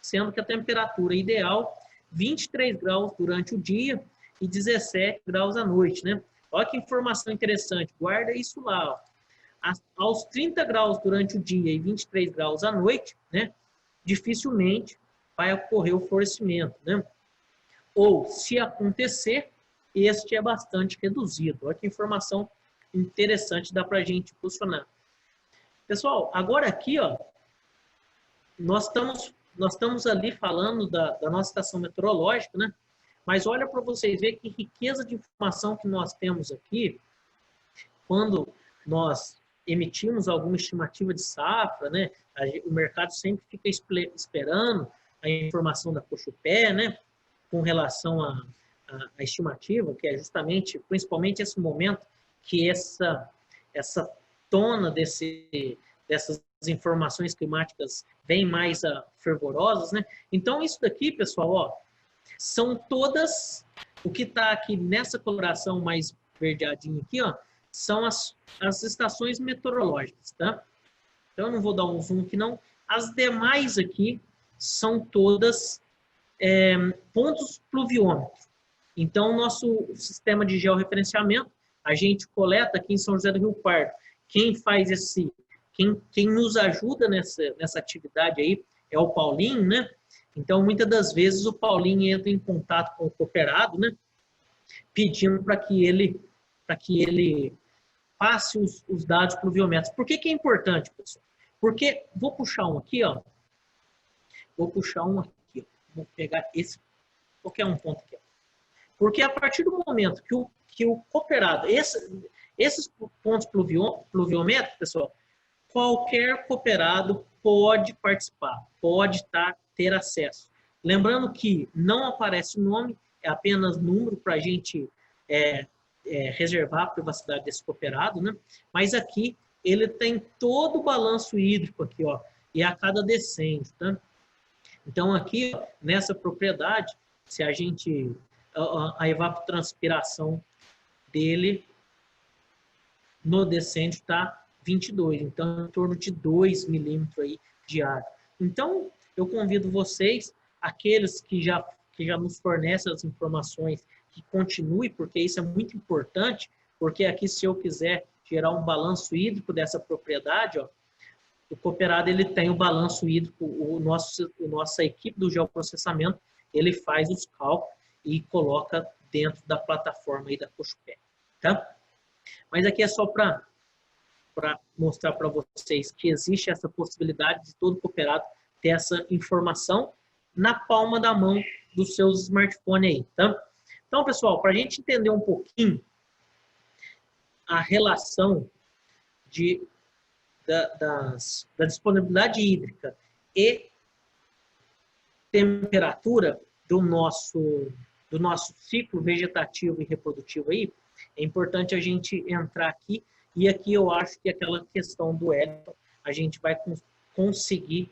sendo que a temperatura ideal 23 graus durante o dia e 17 graus à noite, né? Olha que informação interessante, guarda isso lá, ó. Aos 30 graus durante o dia e 23 graus à noite, né? Dificilmente vai ocorrer o florescimento, né? Ou, se acontecer, este é bastante reduzido. Olha que informação interessante dá para a gente posicionar. Pessoal, agora aqui, ó, nós estamos ali falando da nossa estação meteorológica, né? Mas olha para vocês verem que riqueza de informação que nós temos aqui quando nós emitimos alguma estimativa de safra, né? O mercado sempre fica esperando a informação da Cochupé, né? Com relação à estimativa, que é justamente, principalmente esse momento que essa tona dessas informações climáticas vem mais fervorosas, né? Então, isso daqui, pessoal, ó, são todas, o que está aqui nessa coloração mais verdeadinha aqui, ó, são as estações meteorológicas, tá? Então, eu não vou dar um zoom aqui, não. As demais aqui são todas pontos pluviômetros. Então, nosso sistema de georreferenciamento, a gente coleta aqui em São José do Rio Pardo. Quem faz quem nos ajuda nessa atividade aí é o Paulinho, né? Então, muitas das vezes o Paulinho entra em contato com o cooperado, né? Pedindo para que ele passe os dados pluviométricos. Por que é importante, pessoal? Porque, vou puxar um aqui, ó. Vou puxar um aqui, ó. Vou pegar qualquer um ponto aqui, ó. Porque a partir do momento que o cooperado, esses pontos pluviométricos, pessoal, qualquer cooperado pode participar, pode ter acesso. Lembrando que não aparece o nome, é apenas número para a gente reservar a privacidade desse cooperado, né? Mas aqui ele tem todo o balanço hídrico aqui, ó, e a cada decêndio, tá? Então aqui, ó, nessa propriedade, se a gente a evapotranspiração dele no decêndio está 22, então em torno de 2 milímetros aí de água. Então, eu convido vocês, aqueles que já nos fornecem as informações, que continue, porque isso é muito importante, porque aqui, se eu quiser gerar um balanço hídrico dessa propriedade, ó, o cooperado ele tem o balanço hídrico, nossa equipe do geoprocessamento, ele faz os cálculos e coloca dentro da plataforma aí da Cochupé, tá? Mas aqui é só para mostrar para vocês que existe essa possibilidade de todo cooperado ter essa informação na palma da mão dos seus smartphones aí, tá? Então, pessoal, para a gente entender um pouquinho a relação da disponibilidade hídrica e temperatura do nosso ciclo vegetativo e reprodutivo aí, é importante a gente entrar aqui, e aqui eu acho que aquela questão do Elton a gente vai conseguir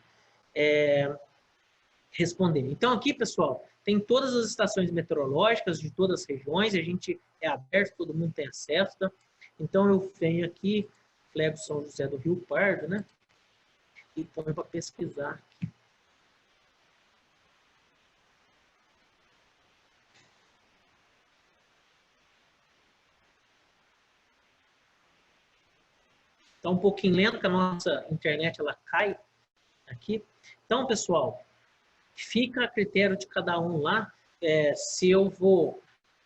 responder. Então aqui, pessoal, tem todas as estações meteorológicas de todas as regiões, a gente é aberto, todo mundo tem acesso, tá? Então eu venho aqui, Flego São José do Rio Pardo, né? E ponho para pesquisar aqui. Está um pouquinho lento, que a nossa internet ela cai aqui. Então, pessoal, fica a critério de cada um lá, se eu vou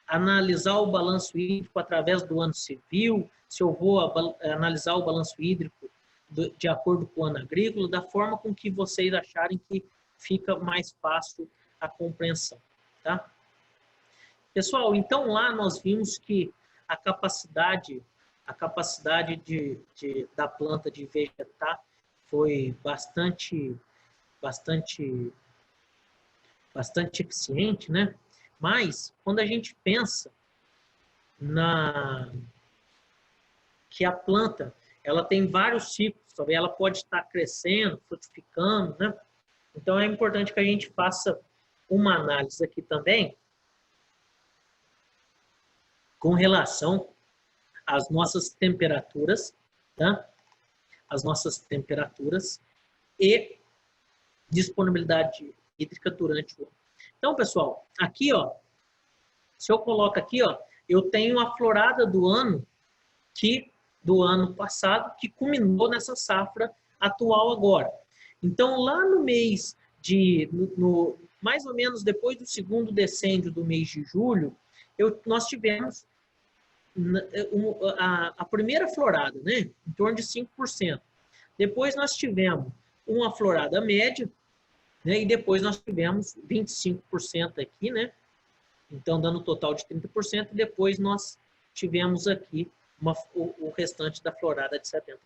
analisar o balanço hídrico através do ano civil, se eu vou analisar o balanço hídrico de acordo com o ano agrícola, da forma com que vocês acharem que fica mais fácil a compreensão, tá? Pessoal, então lá nós vimos que a capacidade da planta de vegetar foi bastante eficiente, né? Mas quando a gente pensa que a planta ela tem vários ciclos, talvez ela pode estar crescendo, frutificando, né? Então é importante que a gente faça uma análise aqui também com relação às nossas temperaturas, tá? As nossas temperaturas e disponibilidade hídrica durante o ano. Então, pessoal, aqui, ó, se eu coloco aqui, ó, eu tenho a florada do ano passado que culminou nessa safra atual agora. Então, lá no mês mais ou menos depois do segundo decêndio do mês de julho, nós tivemos a primeira florada, né, em torno de 5%. Depois nós tivemos uma florada média, né, e depois nós tivemos 25% aqui, né, então dando um total de 30%, e depois nós tivemos aqui o restante da florada de 70%.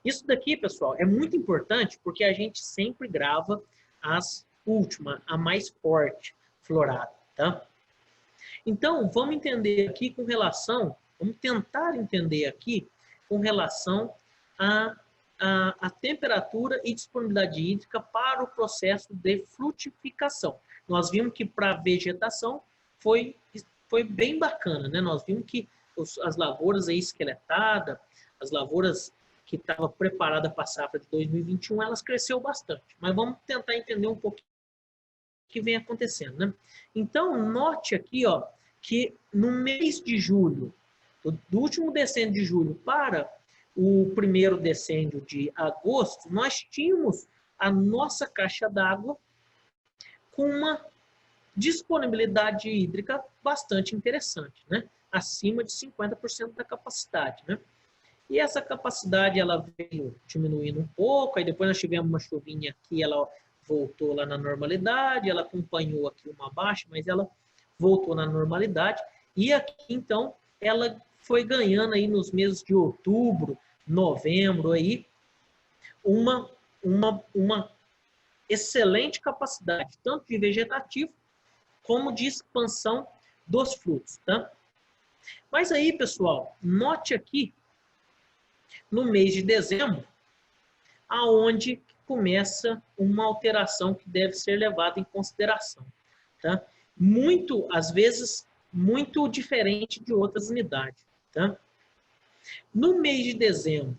Isso daqui, pessoal, é muito importante porque a gente sempre grava a mais forte florada, tá? Então, vamos entender aqui vamos tentar entender aqui com relação a temperatura e disponibilidade hídrica para o processo de frutificação. Nós vimos que para a vegetação foi bem bacana, né? Nós vimos que as lavouras aí esqueletadas, as lavouras que estavam preparadas para a safra de 2021, elas cresceu bastante. Mas vamos tentar entender um pouquinho o que vem acontecendo, né? Então, note aqui, ó, que no mês de julho, do último decêndio de julho para o primeiro decêndio de agosto, nós tínhamos a nossa caixa d'água com uma disponibilidade hídrica bastante interessante, né? Acima de 50% da capacidade, né? E essa capacidade ela veio diminuindo um pouco, aí depois nós tivemos uma chuvinha aqui, ela voltou lá na normalidade, ela acompanhou aqui uma baixa, mas ela voltou na normalidade, e aqui então ela foi ganhando aí nos meses de outubro, novembro aí uma excelente capacidade, tanto de vegetativo como de expansão dos frutos, tá? Mas aí, pessoal, note aqui no mês de dezembro, aonde começa uma alteração que deve ser levada em consideração, tá? Às vezes, muito diferente de outras unidades, tá? No mês de dezembro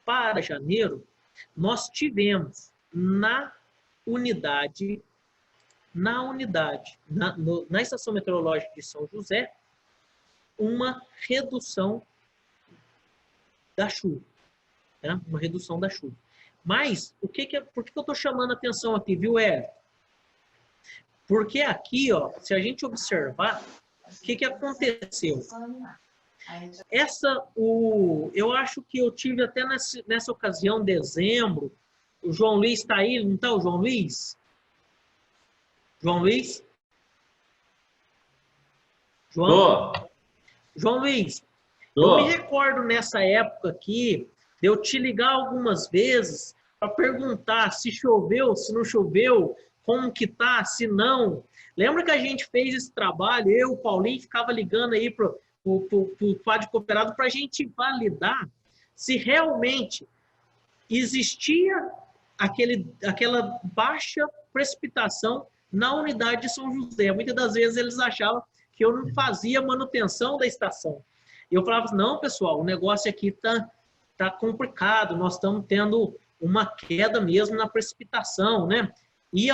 para janeiro, nós tivemos na Estação Meteorológica de São José, uma redução da chuva, tá? Uma redução da chuva. Mas, por que eu estou chamando a atenção aqui, viu, Hélio? Porque aqui, ó, se a gente observar, o que aconteceu? Eu acho que eu tive até nessa ocasião, dezembro, o João Luiz está aí, não está o João Luiz? João Luiz? João Luiz, eu me recordo nessa época aqui, de eu te ligar algumas vezes para perguntar se choveu, se não choveu, como que tá, se não. Lembra que a gente fez esse trabalho, eu, o Paulinho, ficava ligando aí pro quadro cooperado para a gente validar se realmente existia aquela baixa precipitação na unidade de São José. Muitas das vezes eles achavam que eu não fazia manutenção da estação. E eu falava, não, pessoal, o negócio aqui tá complicado, nós estamos tendo uma queda mesmo na precipitação, né? E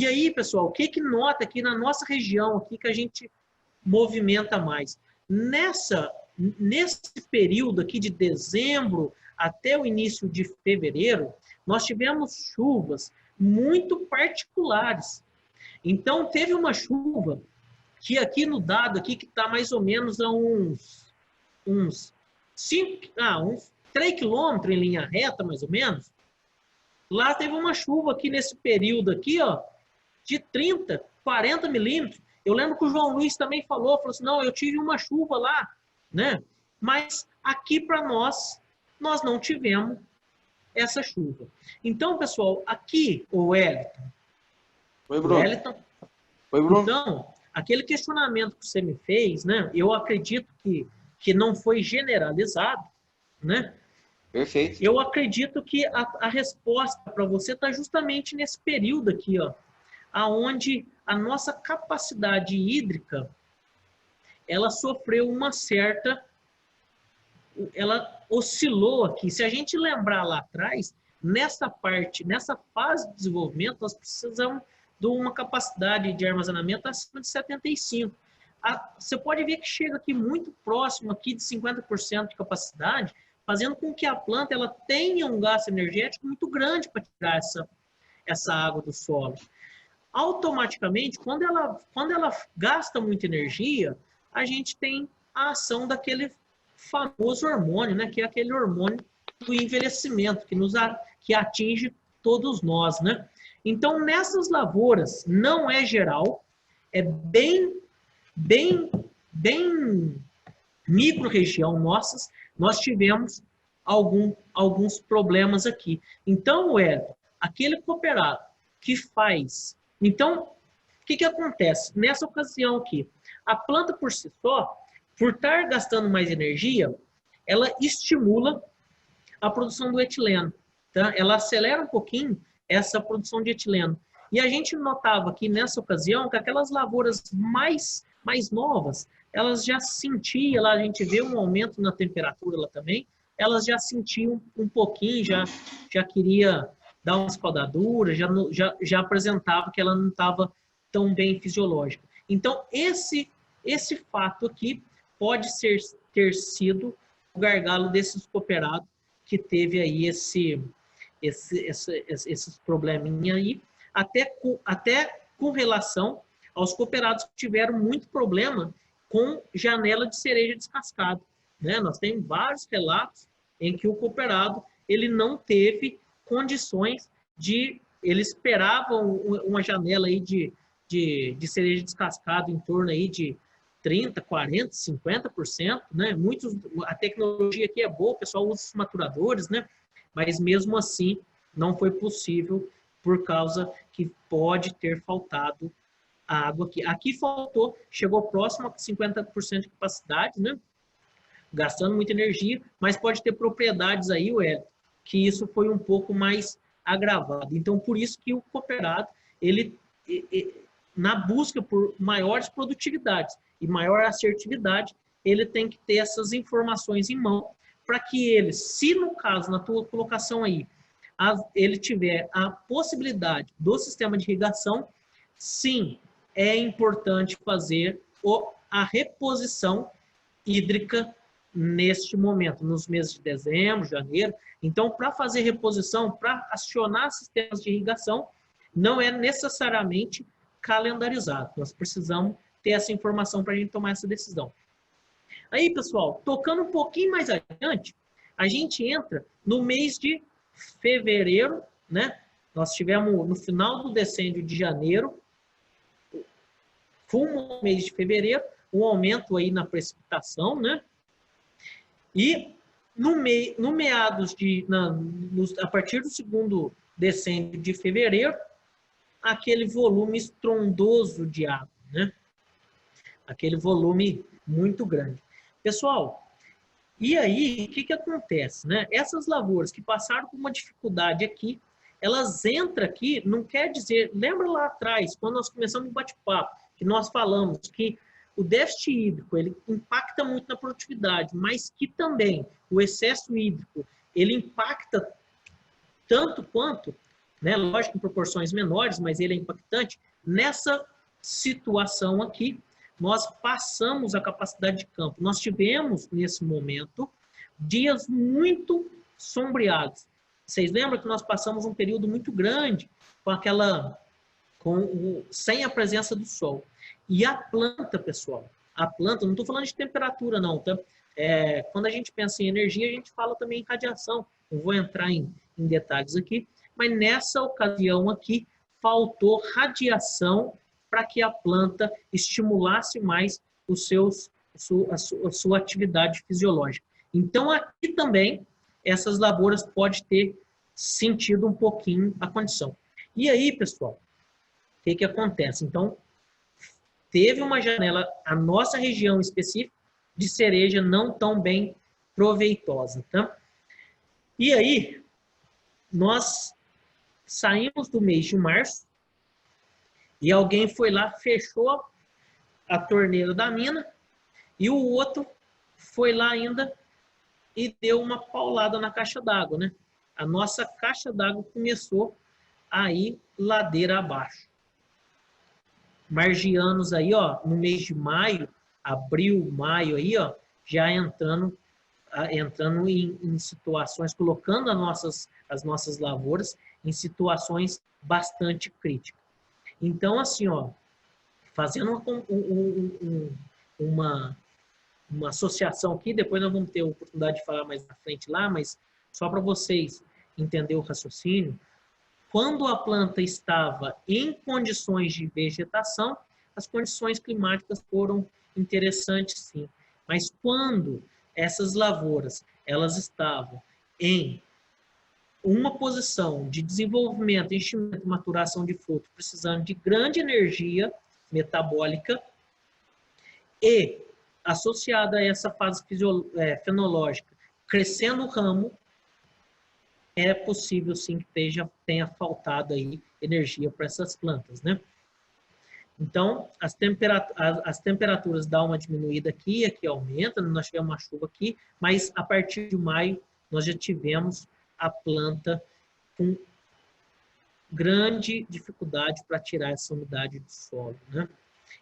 aí, pessoal, o que nota aqui na nossa região aqui que a gente movimenta mais? nesse período aqui de dezembro até o início de fevereiro, nós tivemos chuvas muito particulares. Então, teve uma chuva que aqui no dado, aqui que está mais ou menos a uns 3 quilômetros em linha reta, mais ou menos. Lá teve uma chuva aqui nesse período aqui, ó, de 30, 40 milímetros. Eu lembro que o João Luiz também falou assim, não, eu tive uma chuva lá, né? Mas aqui para nós não tivemos essa chuva. Então, pessoal, aqui, o Wellington. Oi, Bruno. Wellington. Oi, Bruno. Então, aquele questionamento que você me fez, né? Eu acredito que não foi generalizado, né? Perfeito. Eu acredito que a resposta para você está justamente nesse período aqui, ó, aonde a nossa capacidade hídrica ela sofreu uma certa, ela oscilou aqui. Se a gente lembrar lá atrás, nessa fase de desenvolvimento, nós precisamos de uma capacidade de armazenamento acima de 75. Você pode ver que chega aqui muito próximo aqui de 50% de capacidade, fazendo com que a planta ela tenha um gasto energético muito grande para tirar essa água do solo. Automaticamente, quando ela gasta muita energia, a gente tem a ação daquele famoso hormônio, né? Que é aquele hormônio do envelhecimento, que atinge todos nós, né? Então, nessas lavouras, não é geral, é bem micro-região nossas, nós tivemos alguns problemas aqui. Então, aquele cooperado que faz... Então, o que acontece? Nessa ocasião aqui, a planta por si só, por estar gastando mais energia, ela estimula a produção do etileno. Tá? Ela acelera um pouquinho essa produção de etileno. E a gente notava aqui nessa ocasião que aquelas lavouras mais novas, elas já sentiam, lá a gente vê um aumento na temperatura lá também, elas já sentiam um pouquinho, já queria dar uma escaldadura, já apresentava que ela não estava tão bem fisiológica. Então, esse fato aqui pode ter sido o gargalo desses cooperados que teve aí esses probleminha aí, até com relação aos cooperados que tiveram muito problema com janela de cereja descascada, né? Nós temos vários relatos em que o cooperado ele não teve condições ele esperava uma janela aí de cereja descascada em torno aí de 30%, 40%, 50%, né? A tecnologia aqui é boa, o pessoal usa os maturadores, né? Mas mesmo assim não foi possível por causa que pode ter faltado a água aqui. Aqui faltou, chegou próximo a 50% de capacidade, né? Gastando muita energia, mas pode ter propriedades aí, que isso foi um pouco mais agravado. Então, por isso que o cooperado, ele na busca por maiores produtividades e maior assertividade, ele tem que ter essas informações em mão para que ele, se no caso, na tua colocação aí, ele tiver a possibilidade do sistema de irrigação, sim, é importante fazer a reposição hídrica neste momento, nos meses de dezembro, janeiro. Então, para fazer reposição, para acionar sistemas de irrigação, não é necessariamente calendarizado. Nós precisamos ter essa informação para a gente tomar essa decisão. Aí, pessoal, tocando um pouquinho mais adiante, a gente entra no mês de fevereiro, né? Nós tivemos no final do decênio de janeiro, fumo ao mês de fevereiro, um aumento aí na precipitação, né? E no meados a partir do segundo decênio de fevereiro, aquele volume estrondoso de água, né? Aquele volume muito grande. Pessoal, e aí, o que acontece, né? Essas lavouras que passaram por uma dificuldade aqui, elas entram aqui, não quer dizer... Lembra lá atrás, quando nós começamos o bate-papo, que nós falamos que o déficit hídrico, ele impacta muito na produtividade, mas que também o excesso hídrico, ele impacta tanto quanto, né? Lógico, em proporções menores, mas ele é impactante. Nessa situação aqui, nós passamos a capacidade de campo. Nós tivemos, nesse momento, dias muito sombreados. Vocês lembram que nós passamos um período muito grande sem a presença do sol. E a planta, pessoal, a planta, não estou falando de temperatura não, tá? Quando a gente pensa em energia, a gente fala também em radiação. Não vou entrar em detalhes aqui, mas nessa ocasião aqui, faltou radiação para que a planta estimulasse mais a sua atividade fisiológica. Então, aqui também, essas lavouras podem ter sentido um pouquinho a condição. E aí, pessoal, o que acontece? Então, teve uma janela, a nossa região específica, de cereja não tão bem proveitosa. Tá? E aí, nós saímos do mês de março e alguém foi lá, fechou a torneira da mina e o outro foi lá ainda e deu uma paulada na caixa d'água, né? A nossa caixa d'água começou a ir ladeira abaixo. Margianos aí, ó, no mês de maio, abril, maio aí, ó, já entrando em situações, colocando as nossas lavouras em situações bastante críticas. Então, assim, ó, fazendo uma associação aqui, depois nós vamos ter a oportunidade de falar mais na frente lá, mas só para vocês entenderem o raciocínio, quando a planta estava em condições de vegetação, as condições climáticas foram interessantes, sim. Mas quando essas lavouras elas estavam em uma posição de desenvolvimento, enchimento, maturação de fruto, precisando de grande energia metabólica e associada a essa fase fenológica, crescendo o ramo, é possível sim que tenha faltado aí energia para essas plantas, né? Então, as temperaturas dão uma diminuída aqui aumenta, nós tivemos uma chuva aqui, mas a partir de maio nós já tivemos a planta com grande dificuldade para tirar essa umidade do solo, né?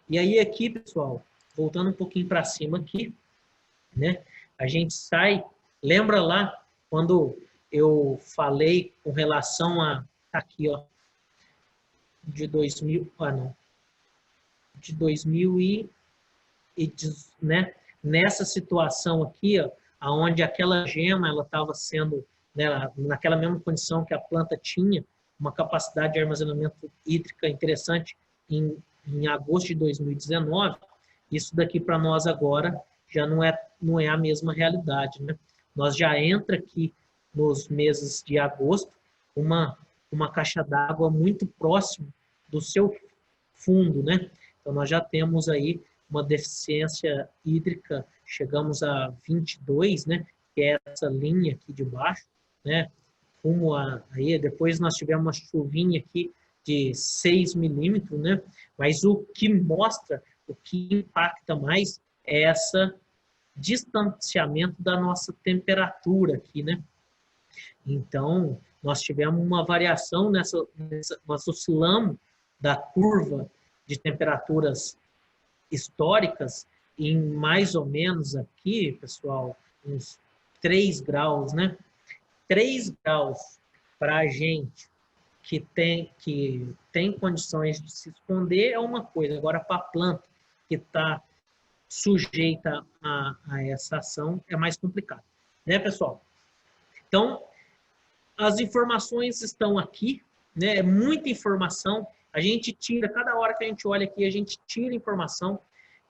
E aí aqui, pessoal, voltando um pouquinho para cima aqui, né? A gente sai, lembra lá quando eu falei com relação a aqui, ó, de 2000 e né? Nessa situação aqui, ó, aonde aquela gema ela estava sendo, né, naquela mesma condição que a planta tinha, uma capacidade de armazenamento hídrica interessante em agosto de 2019, isso daqui para nós agora já não é a mesma realidade, né? Nós já entra aqui nos meses de agosto uma caixa d'água muito próximo do seu fundo, né? Então nós já temos aí uma deficiência hídrica, chegamos a 22, né? Que é essa linha aqui de baixo, né? Aí depois nós tivemos uma chuvinha aqui de 6 milímetros, né? Mas o que mostra, o que impacta mais é esse distanciamento da nossa temperatura aqui, né? Então, nós tivemos uma variação nós oscilamos da curva de temperaturas históricas em mais ou menos aqui, pessoal, uns 3 graus, né? 3 graus para a gente que tem condições de se esconder é uma coisa, agora para a planta que está sujeita a essa ação é mais complicado, né, pessoal? Então, as informações estão aqui, né? É muita informação. A gente tira, cada hora que a gente olha aqui, a gente tira informação.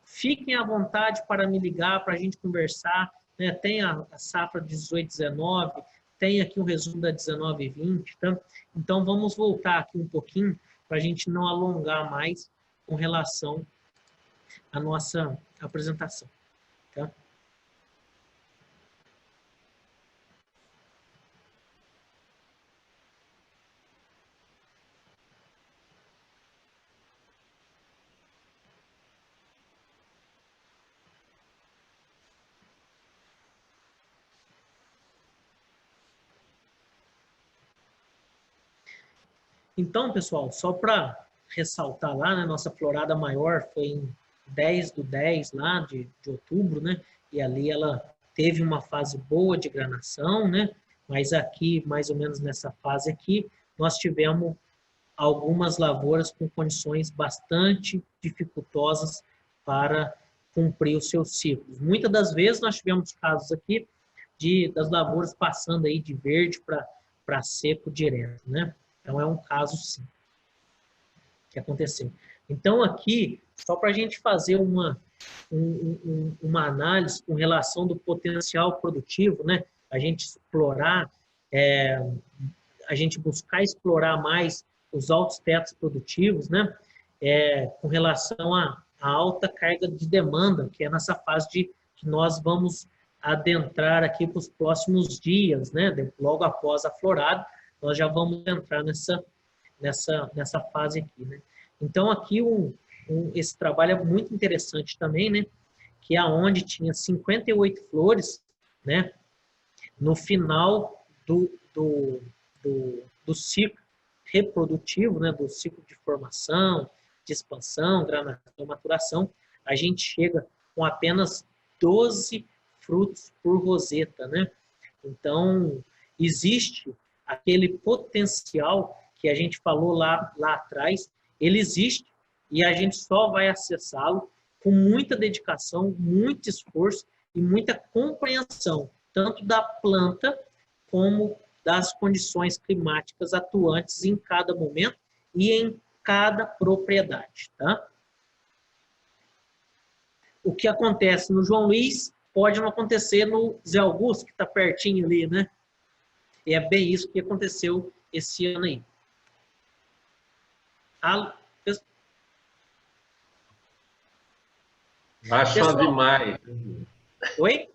Fiquem à vontade para me ligar, para a gente conversar. Né? Tem a safra 18-19, tem aqui um resumo da 19-20. Tá? Então, vamos voltar aqui um pouquinho para a gente não alongar mais com relação à nossa apresentação. Tá? Então, pessoal, só para ressaltar lá, né, nossa florada maior foi em 10/10 lá de outubro, né? E ali ela teve uma fase boa de granação, né? Mas aqui, mais ou menos nessa fase aqui, nós tivemos algumas lavouras com condições bastante dificultosas para cumprir os seus ciclos. Muitas das vezes nós tivemos casos aqui das lavouras passando aí de verde para seco direto, né? Então é um caso sim que aconteceu. Então aqui, só para a gente fazer uma análise com relação do potencial produtivo, né? A gente explorar, a gente buscar explorar mais os altos tetos produtivos, né? Com relação à alta carga de demanda, que é nessa fase que nós vamos adentrar aqui para os próximos dias, né? Logo após a florada, nós já vamos entrar nessa fase aqui, né? Então, aqui esse trabalho é muito interessante também, né? Que é onde tinha 58 flores, né? No final do ciclo reprodutivo, né? Do ciclo de formação, de expansão, granação, maturação, a gente chega com apenas 12 frutos por roseta, né? Então, existe aquele potencial que a gente falou lá atrás, ele existe e a gente só vai acessá-lo com muita dedicação, muito esforço e muita compreensão, tanto da planta como das condições climáticas atuantes em cada momento e em cada propriedade, tá? O que acontece no João Luiz pode não acontecer no Zé Augusto, que está pertinho ali, né? E é bem isso que aconteceu esse ano aí. Lá chove mais. Oi?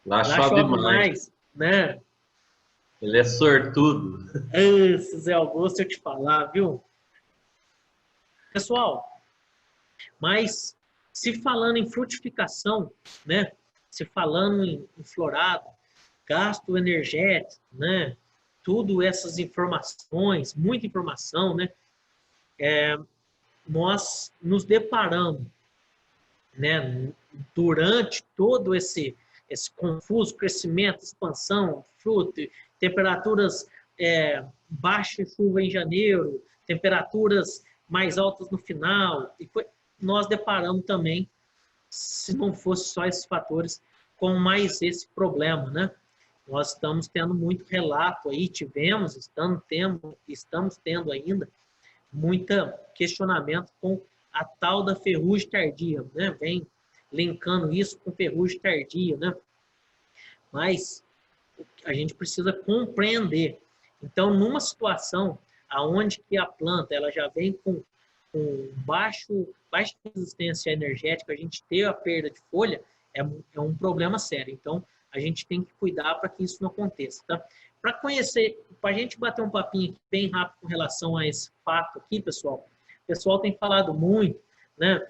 Lá chove mais, né? Ele é sortudo. Esse Zé Augusto, eu te falar, viu? Pessoal, mas se falando em frutificação, né? Se falando em florado, gasto energético, né? Tudo essas informações, muita informação, né? Nós nos deparamos, né? Durante todo esse confuso crescimento, expansão, fruto, temperaturas baixa chuva em janeiro, temperaturas mais altas no final, e nós deparamos também, se não fosse só esses fatores, com mais esse problema, né? Nós estamos tendo muito relato aí, estamos tendo ainda muito questionamento com a tal da ferrugem tardia, né? Vem linkando isso com ferrugem tardia, né? Mas a gente precisa compreender. Então, numa situação aonde que a planta ela já vem com baixa resistência energética, a gente ter a perda de folha é um problema sério. Então, a gente tem que cuidar para que isso não aconteça, tá? Para a gente bater um papinho aqui bem rápido com relação a esse fato aqui, pessoal. O pessoal tem falado muito, né?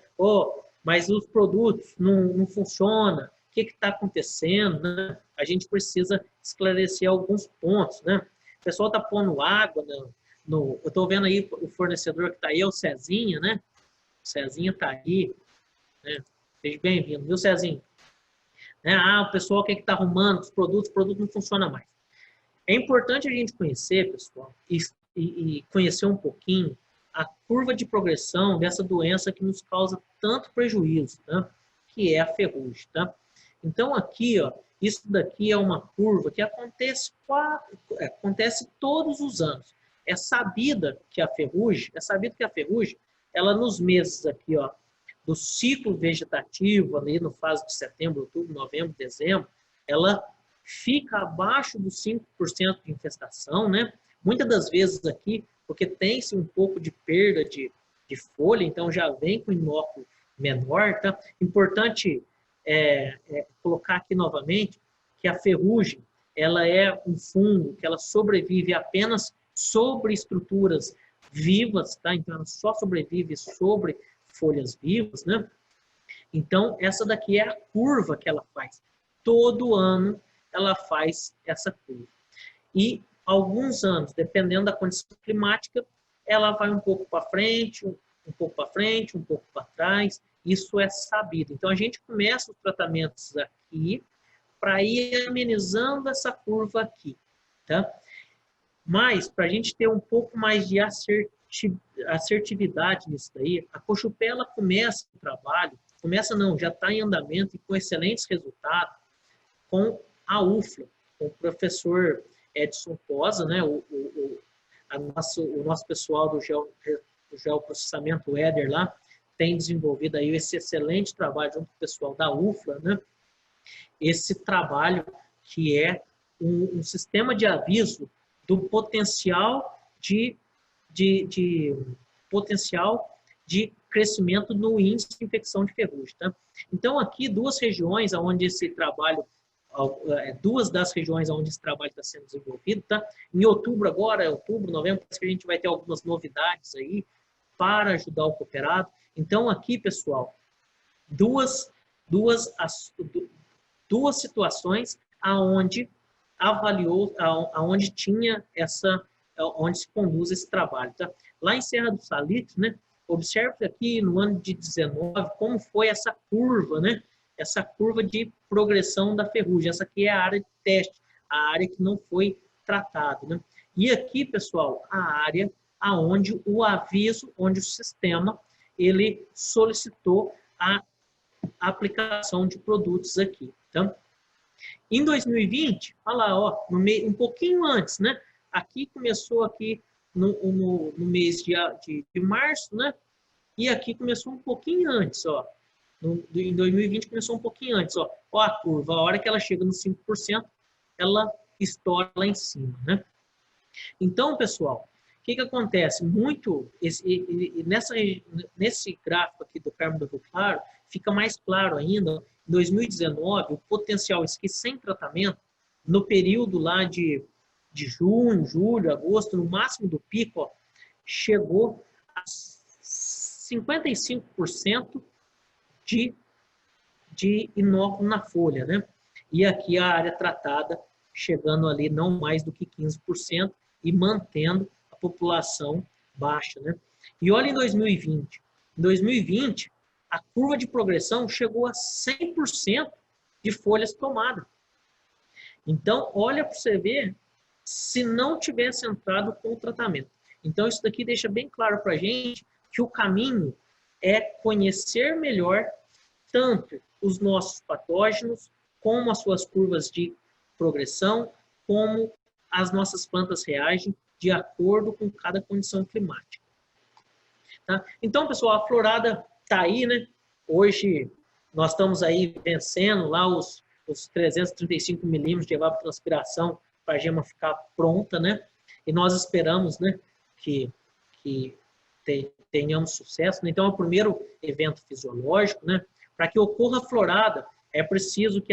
Mas os produtos não funcionam. O que está acontecendo, né? A gente precisa esclarecer alguns pontos, né? O pessoal está pondo água eu estou vendo aí o fornecedor que está aí, é o Cezinha, né? O Cezinha está aí, né? Seja bem-vindo, viu, Cezinha? O pessoal que está arrumando os produtos não funciona mais. É importante a gente conhecer, pessoal, e conhecer um pouquinho a curva de progressão dessa doença que nos causa tanto prejuízo, tá? Que é a ferrugem, tá? Então, aqui, ó, isso daqui é uma curva que acontece todos os anos. É sabido que a ferrugem, ela nos meses aqui, ó, do ciclo vegetativo, ali no fase de setembro, outubro, novembro, dezembro, ela fica abaixo dos 5% de infestação, né? Muitas das vezes aqui, porque tem-se um pouco de perda de folha, então já vem com inóculo menor, tá? Importante colocar aqui novamente que a ferrugem, ela é um fungo que ela sobrevive apenas sobre estruturas vivas, tá? Então ela só sobrevive sobre folhas vivas, né? Então essa daqui é a curva que ela faz. Todo ano ela faz essa curva. E alguns anos, dependendo da condição climática, ela vai um pouco para frente, um pouco para frente, um pouco para trás. isso é sabido. Então, a gente começa os tratamentos aqui para ir amenizando essa curva aqui, tá? Mas, para a gente ter um pouco mais de assertividade nisso daí, a Cochupé começa o trabalho, começa não, já está em andamento e com excelentes resultados com a UFLA, com o professor Edson Posa, né, o nosso pessoal do geoprocessamento, o Éder lá, tem desenvolvido aí esse excelente trabalho junto com o pessoal da UFLA, né, esse trabalho que é um sistema de aviso do potencial de crescimento no índice de infecção de ferrugem. Tá? Então, aqui, duas regiões onde esse trabalho, duas das regiões onde esse trabalho está sendo desenvolvido. Tá? Em outubro agora, outubro, novembro, parece que a gente vai ter algumas novidades aí para ajudar o cooperado. Então, aqui, pessoal, duas situações aonde avaliou, aonde tinha onde se conduz esse trabalho. Tá? Lá em Serra do Salitre, né, observe aqui no ano de 19 como foi essa curva, né, essa curva de progressão da ferrugem. Essa aqui é a área de teste, a área que não foi tratada. Né? E aqui, pessoal, a área aonde o aviso, onde o sistema, ele solicitou a aplicação de produtos aqui. Então, em 2020, olha lá, ó, um pouquinho antes, né? Aqui começou aqui no mês de março, né? E aqui começou um pouquinho antes, ó. Em 2020 começou um pouquinho antes, ó. Ó a curva, a hora que ela chega nos 5%, ela estoura lá em cima, né? Então, pessoal, o que acontece? Nesse gráfico aqui do Carmo do Rio Claro, fica mais claro ainda, em 2019, o potencial esqui sem tratamento, no período lá de junho, julho, agosto, no máximo do pico, ó, chegou a 55% de inóculo na folha, né? E aqui a área tratada chegando ali não mais do que 15% e mantendo a população baixa, né? E olha em 2020. Em 2020, a curva de progressão chegou a 100% de folhas tomadas. Então, olha para você ver se não tivesse entrado com o tratamento. Então, isso daqui deixa bem claro para a gente que o caminho é conhecer melhor tanto os nossos patógenos, como as suas curvas de progressão, como as nossas plantas reagem de acordo com cada condição climática. Tá? Então, pessoal, a florada está aí, né? Hoje nós estamos aí vencendo lá os 335 milímetros de evapotranspiração para a gema ficar pronta, né? E nós esperamos, né, que tenhamos sucesso. Então, é o primeiro evento fisiológico, né? Para que ocorra a florada, é preciso que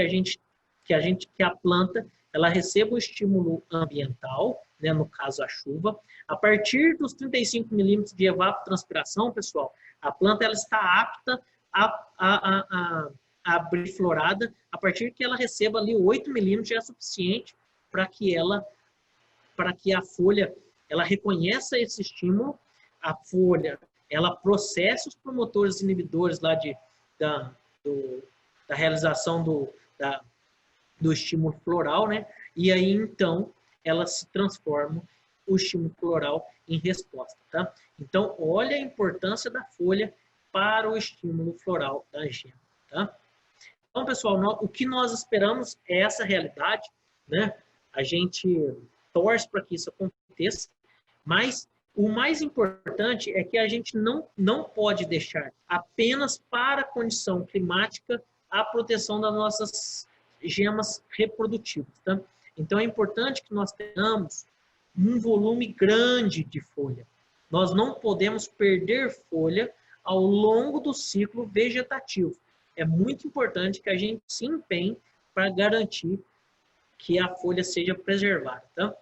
a planta ela receba o estímulo ambiental, né, no caso a chuva. A partir dos 35 milímetros de evapotranspiração, pessoal, a planta ela está apta a abrir florada. A partir que ela receba ali 8 milímetros já é suficiente para que a folha ela reconheça esse estímulo, a folha ela processe os promotores inibidores lá da realização do estímulo floral, né? E aí, então, ela se transforma o estímulo floral em resposta, tá? Então, olha a importância da folha para o estímulo floral da gema, tá? Então, pessoal, o que nós esperamos é essa realidade, né? A gente torce para que isso aconteça, mas o mais importante é que a gente não pode deixar apenas para a condição climática a proteção das nossas gemas reprodutivas. Tá? Então, é importante que nós tenhamos um volume grande de folha. Nós não podemos perder folha ao longo do ciclo vegetativo. É muito importante que a gente se empenhe para garantir que a folha seja preservada. Tá?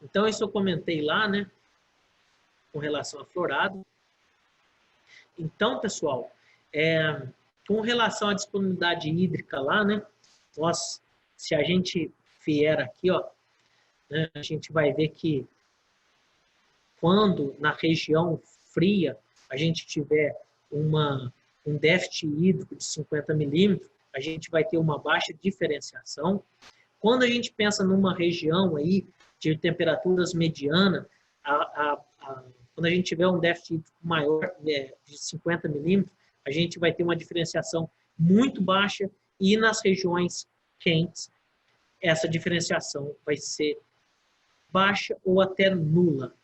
Então, isso eu comentei lá, né? Com relação à florada. Então, pessoal, com relação à disponibilidade hídrica lá, né? Se a gente vier aqui, ó, né, a gente vai ver que quando na região fria a gente tiver um um déficit hídrico de 50 milímetros, a gente vai ter uma baixa diferenciação. Quando a gente pensa numa região aí de temperaturas medianas, quando a gente tiver um déficit hídrico maior, de 50 milímetros, a gente vai ter uma diferenciação muito baixa, e nas regiões quentes, essa diferenciação vai ser baixa ou até nula.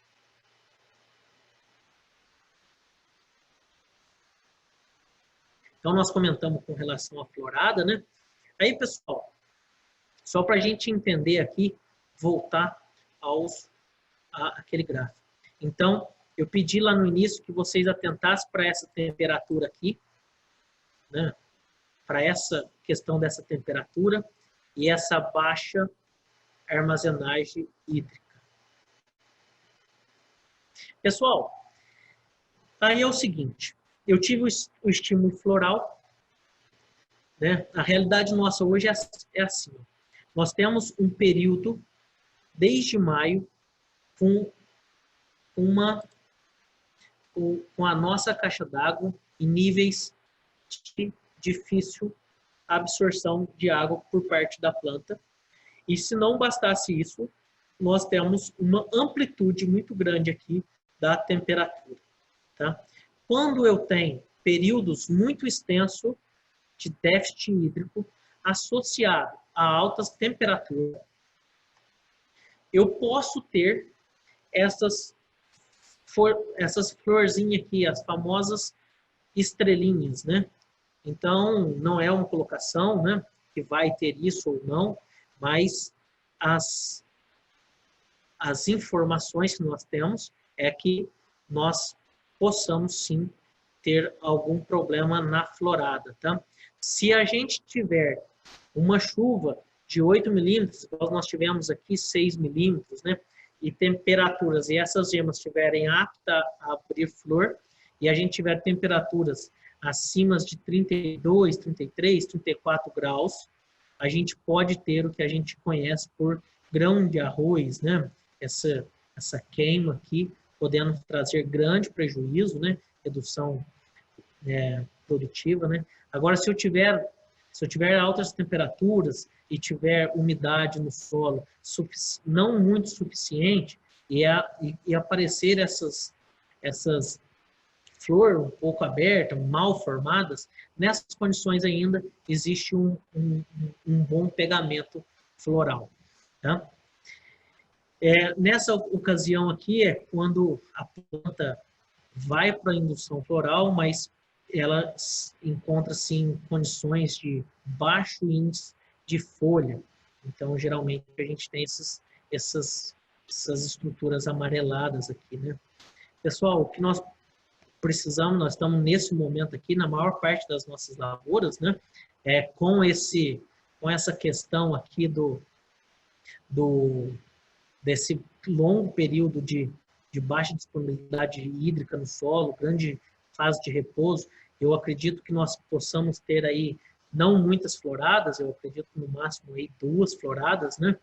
Então, nós comentamos com relação à florada, né? Aí, pessoal, só para a gente entender aqui, voltar àquele gráfico. Então, eu pedi lá no início que vocês atentassem para essa temperatura aqui, né? Para essa questão dessa temperatura e essa baixa armazenagem hídrica. Pessoal, aí é o seguinte, eu tive o estímulo floral, né? A realidade nossa hoje é assim. Nós temos um período, desde maio, com a nossa caixa d'água em níveis de difícil absorção de água por parte da planta. E se não bastasse isso, nós temos uma amplitude muito grande aqui da temperatura. Tá? Quando eu tenho períodos muito extensos de déficit hídrico associado a altas temperaturas, eu posso ter essas florzinhas aqui, as famosas estrelinhas, né? Então, não é uma colocação, né, que vai ter isso ou não, mas as informações que nós temos é que nós possamos sim ter algum problema na florada, tá? Se a gente tiver uma chuva de 8 milímetros, nós tivemos aqui 6 milímetros, né? E temperaturas, e essas gemas estiverem aptas a abrir flor, e a gente tiver temperaturas acima de 32, 33, 34 graus, a gente pode ter o que a gente conhece por grão de arroz, né? Essa queima aqui, podendo trazer grande prejuízo, né? Redução produtiva, né? Agora, se eu tiver altas temperaturas e tiver umidade no solo não muito suficiente e aparecer essas flores um pouco abertas, mal formadas, nessas condições ainda existe um bom pegamento floral. Tá? Nessa ocasião aqui é quando a planta vai para a indução floral, mas ela encontra-se em condições de baixo índice de folha. Então, geralmente, a gente tem essas estruturas amareladas aqui, né? Pessoal, o que nós precisamos, nós estamos nesse momento aqui, na maior parte das nossas lavouras, né? Com essa questão aqui desse longo período de baixa disponibilidade hídrica no solo, grande fase de repouso, eu acredito que nós possamos ter aí não muitas floradas, eu acredito no máximo aí 2 floradas, né?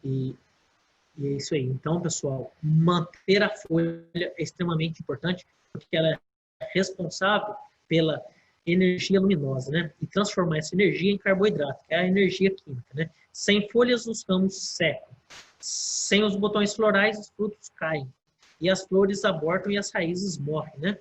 E é isso aí. Então, pessoal, manter a folha é extremamente importante, porque ela é responsável pela energia luminosa, né? E transformar essa energia em carboidrato, que é a energia química, né? Sem folhas, os ramos secam. Sem os botões florais, os frutos caem. E as flores abortam e as raízes morrem, né?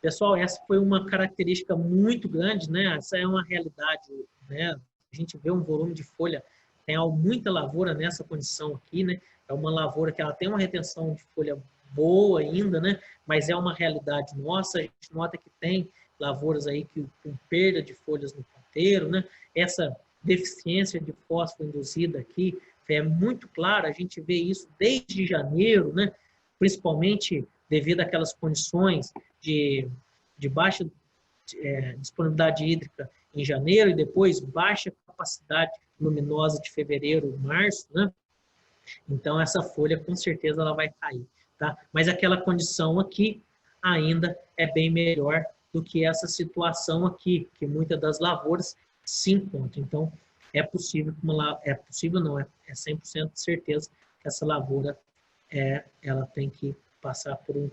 Pessoal, essa foi uma característica muito grande, né? Essa é uma realidade, né? A gente vê um volume de folha, tem muita lavoura nessa condição aqui, né? É uma lavoura que ela tem uma retenção de folha boa ainda, né? Mas é uma realidade nossa. A gente nota que tem lavouras aí com perda de folhas no ponteiro, né? Essa deficiência de fósforo induzida aqui é muito clara. A gente vê isso desde janeiro, né? Principalmente devido àquelas condições de baixa disponibilidade hídrica em janeiro e depois baixa capacidade luminosa de fevereiro, março, né? Então, essa folha, com certeza, ela vai cair, tá? Mas aquela condição aqui ainda é bem melhor do que essa situação aqui, que muitas das lavouras se encontram. Então, é possível, é 100% de certeza que essa lavoura ela tem que passar por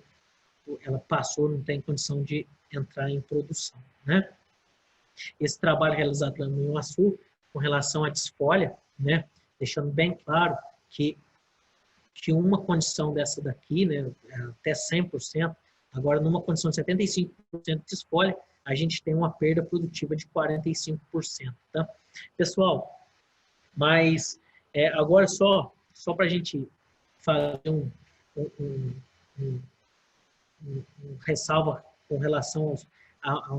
ela passou, não tem condição de entrar em produção, né? Esse trabalho realizado lá no Iuaçu, com relação à desfolha, né? Deixando bem claro que uma condição dessa daqui, né, até 100%, agora numa condição de 75% de desfolha, a gente tem uma perda produtiva de 45%, tá? Pessoal, mas agora só para a gente fazer um ressalva com relação à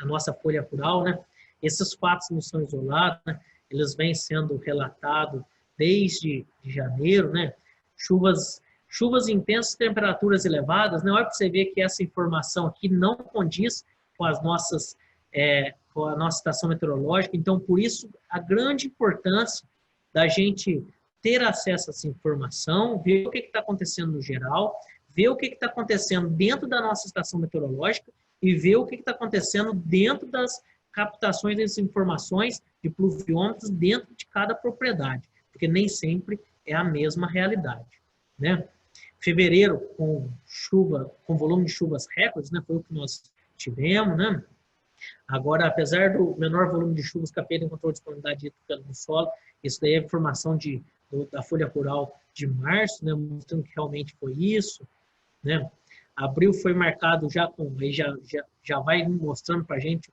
nossa folha rural, né? Esses fatos não são isolados, né? Eles vêm sendo relatados desde janeiro, né? Chuvas intensas, temperaturas elevadas, né? Olha para você ver que essa informação aqui não condiz com com a nossa estação meteorológica. Então, por isso, a grande importância da gente ter acesso a essa informação, ver o que está acontecendo no geral, ver o que está acontecendo dentro da nossa estação meteorológica e ver o que está acontecendo dentro das captações dessas informações de pluviômetros dentro de cada propriedade, porque nem sempre é a mesma realidade, né? Fevereiro, com volume de chuvas recordes, né, foi o que nós tivemos, né? Agora, apesar do menor volume de chuvas que a perda encontrou disponibilidade hídrica no solo, isso daí é informação da Folha Rural de março, né, mostrando que realmente foi isso, né? Abril foi marcado já com, aí já vai mostrando para a gente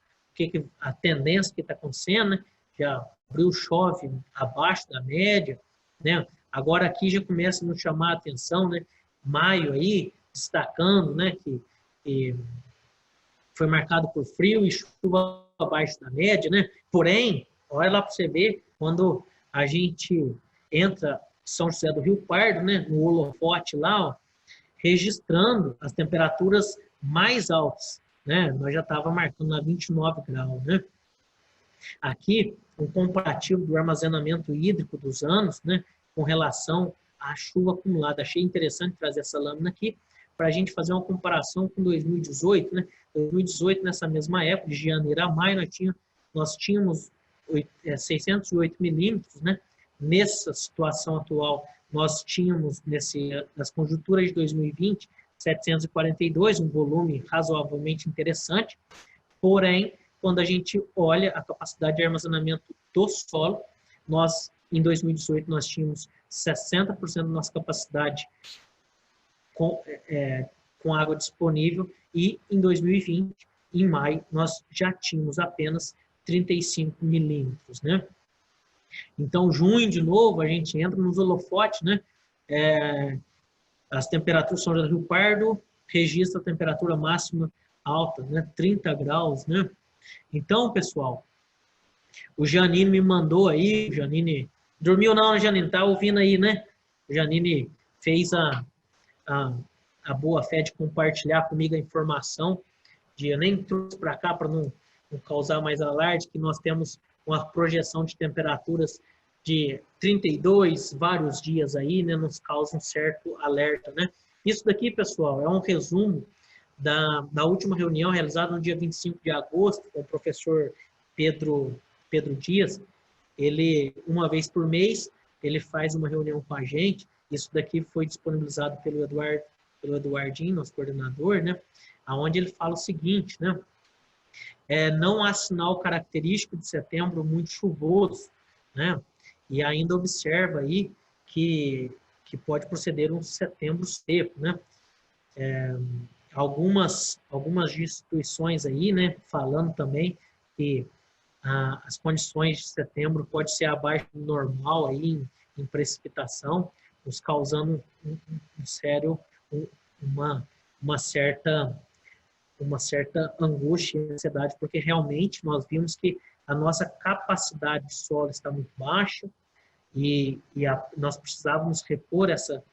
a tendência que está acontecendo, né? Já abril chove abaixo da média, né? Agora aqui já começa a nos chamar a atenção, né? Maio aí, destacando, né? Que foi marcado por frio e chuva abaixo da média, né? Porém, olha lá para você ver, quando a gente entra em São José do Rio Pardo, né? No holofote lá, ó, registrando as temperaturas mais altas, né? Nós já estava marcando a 29 graus, né? Aqui, um comparativo do armazenamento hídrico dos anos, né? Com relação à chuva acumulada. Achei interessante trazer essa lâmina aqui para a gente fazer uma comparação com 2018, né? 2018, nessa mesma época, de janeiro a maio, nós tínhamos 608 milímetros, né? Nessa situação atual, nós tínhamos, nas conjunturas de 2020, 742, um volume razoavelmente interessante, porém, quando a gente olha a capacidade de armazenamento do solo, em 2018, nós tínhamos 60% da nossa capacidade com água disponível e em 2020, em maio, nós já tínhamos apenas 35 milímetros, né? Então, junho, de novo, a gente entra nos holofotes, né? As temperaturas São José do Rio Pardo registra a temperatura máxima alta, né? 30 graus, né? Então, pessoal, o Janine me mandou aí, Janine, dormiu não, Janine, tá ouvindo aí, né? O Janine fez a boa fé de compartilhar comigo a informação, eu nem trouxe para cá para não causar mais alarde, que nós temos uma projeção de temperaturas de 32, vários dias aí, né, nos causa um certo alerta, né? Isso daqui, pessoal, é um resumo da última reunião realizada no dia 25 de agosto com o professor Pedro Dias. Ele, uma vez por mês, ele faz uma reunião com a gente. Isso daqui foi disponibilizado pelo Eduardinho, nosso coordenador, né? Onde ele fala o seguinte, né? Não há sinal característico de setembro muito chuvoso, né? E ainda observa aí que pode proceder um setembro seco, né? Algumas instituições aí, né? Falando também que as condições de setembro podem ser abaixo do normal aí em precipitação, nos causando uma certa angústia e ansiedade, porque realmente nós vimos que a nossa capacidade de solo está muito baixa e nós precisávamos repor essa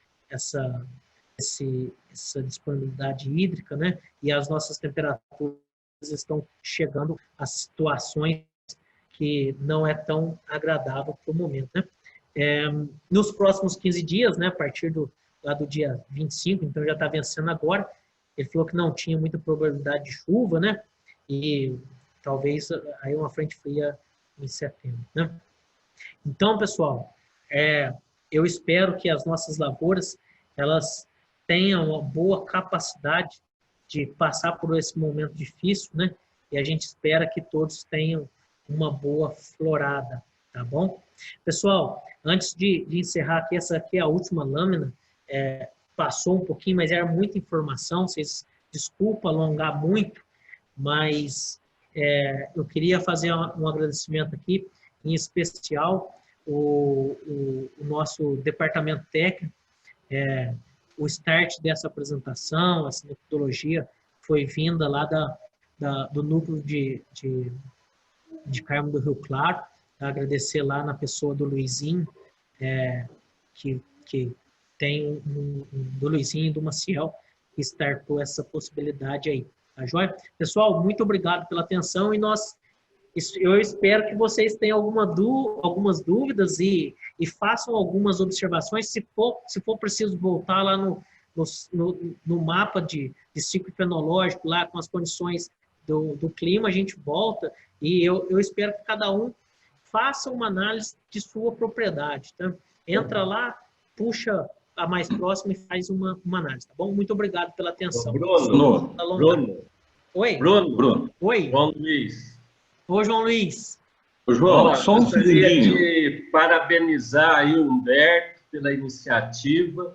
disponibilidade hídrica, né? E as nossas temperaturas estão chegando a situações que não é tão agradável para o momento, né? Nos próximos 15 dias, né, a partir lá do dia 25, então já está vencendo agora, ele falou que não tinha muita probabilidade de chuva, né? E talvez aí uma frente fria em setembro, né? Então, pessoal, eu espero que as nossas lavouras, elas tenha uma boa capacidade de passar por esse momento difícil, né? E a gente espera que todos tenham uma boa florada, tá bom? Pessoal, antes de encerrar aqui, essa aqui é a última lâmina, passou um pouquinho, mas era muita informação, vocês desculpa alongar muito, mas eu queria fazer um agradecimento aqui, em especial o nosso departamento técnico, o start dessa apresentação, essa metodologia foi vinda lá do núcleo de Carmo do Rio Claro, agradecer lá na pessoa do Luizinho, que tem do Luizinho e do Maciel, que startou essa possibilidade aí. Tá joia? Pessoal, muito obrigado pela atenção e eu espero que vocês tenham algumas dúvidas e façam algumas observações. Se for preciso voltar lá no mapa de ciclo fenológico, lá com as condições do clima, a gente volta e eu espero que cada um faça uma análise de sua propriedade. Tá? Entra lá, puxa a mais próxima e faz uma análise. Tá bom? Muito obrigado pela atenção. Bruno. Oi. Bruno. Oi. João Luiz. Ô, João Luiz. Ô, João, só um segundinho. Gostaria de parabenizar aí o Humberto pela iniciativa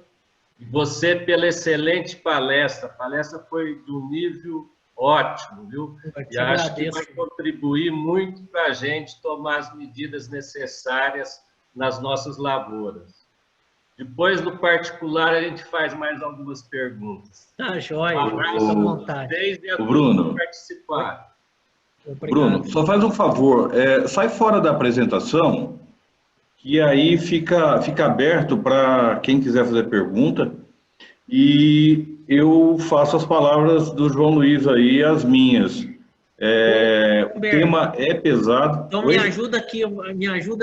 e você pela excelente palestra. A palestra foi do nível ótimo, viu? E acho que vai contribuir muito para a gente tomar as medidas necessárias nas nossas lavouras. Depois, no particular, a gente faz mais algumas perguntas. Tá, joia. Fica à vontade. Desde a Bruno. participar. Obrigado. Bruno, só faz um favor, sai fora da apresentação, que aí fica aberto para quem quiser fazer pergunta, e eu faço as palavras do João Luiz aí, as minhas. O tema é pesado. Então, me ajuda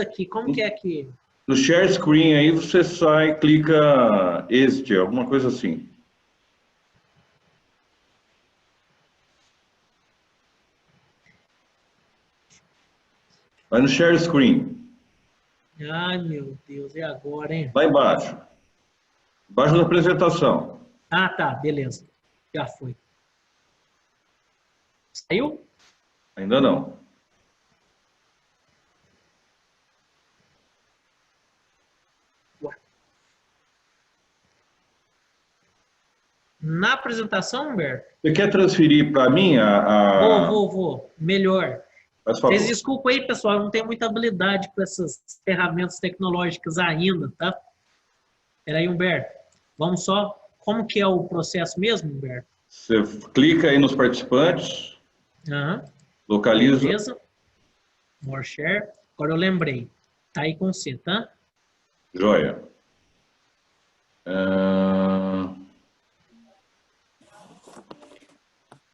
aqui. Como que é que... No share screen aí, você sai, clica exit, alguma coisa assim. Vai no share screen. Ai, meu Deus, e agora, hein? Lá embaixo. Embaixo da apresentação. Ah, tá, beleza. Já foi. Saiu? Ainda não. Ué. Na apresentação, Humberto? Você quer transferir para mim Vou. Melhor. Vocês desculpem aí, pessoal, eu não tenho muita habilidade com essas ferramentas tecnológicas ainda, tá? Peraí, Humberto. Vamos só... Como que é o processo mesmo, Humberto? Você clica aí nos participantes, localiza. Beleza. More share. Agora eu lembrei. Tá aí com C, tá? Joia.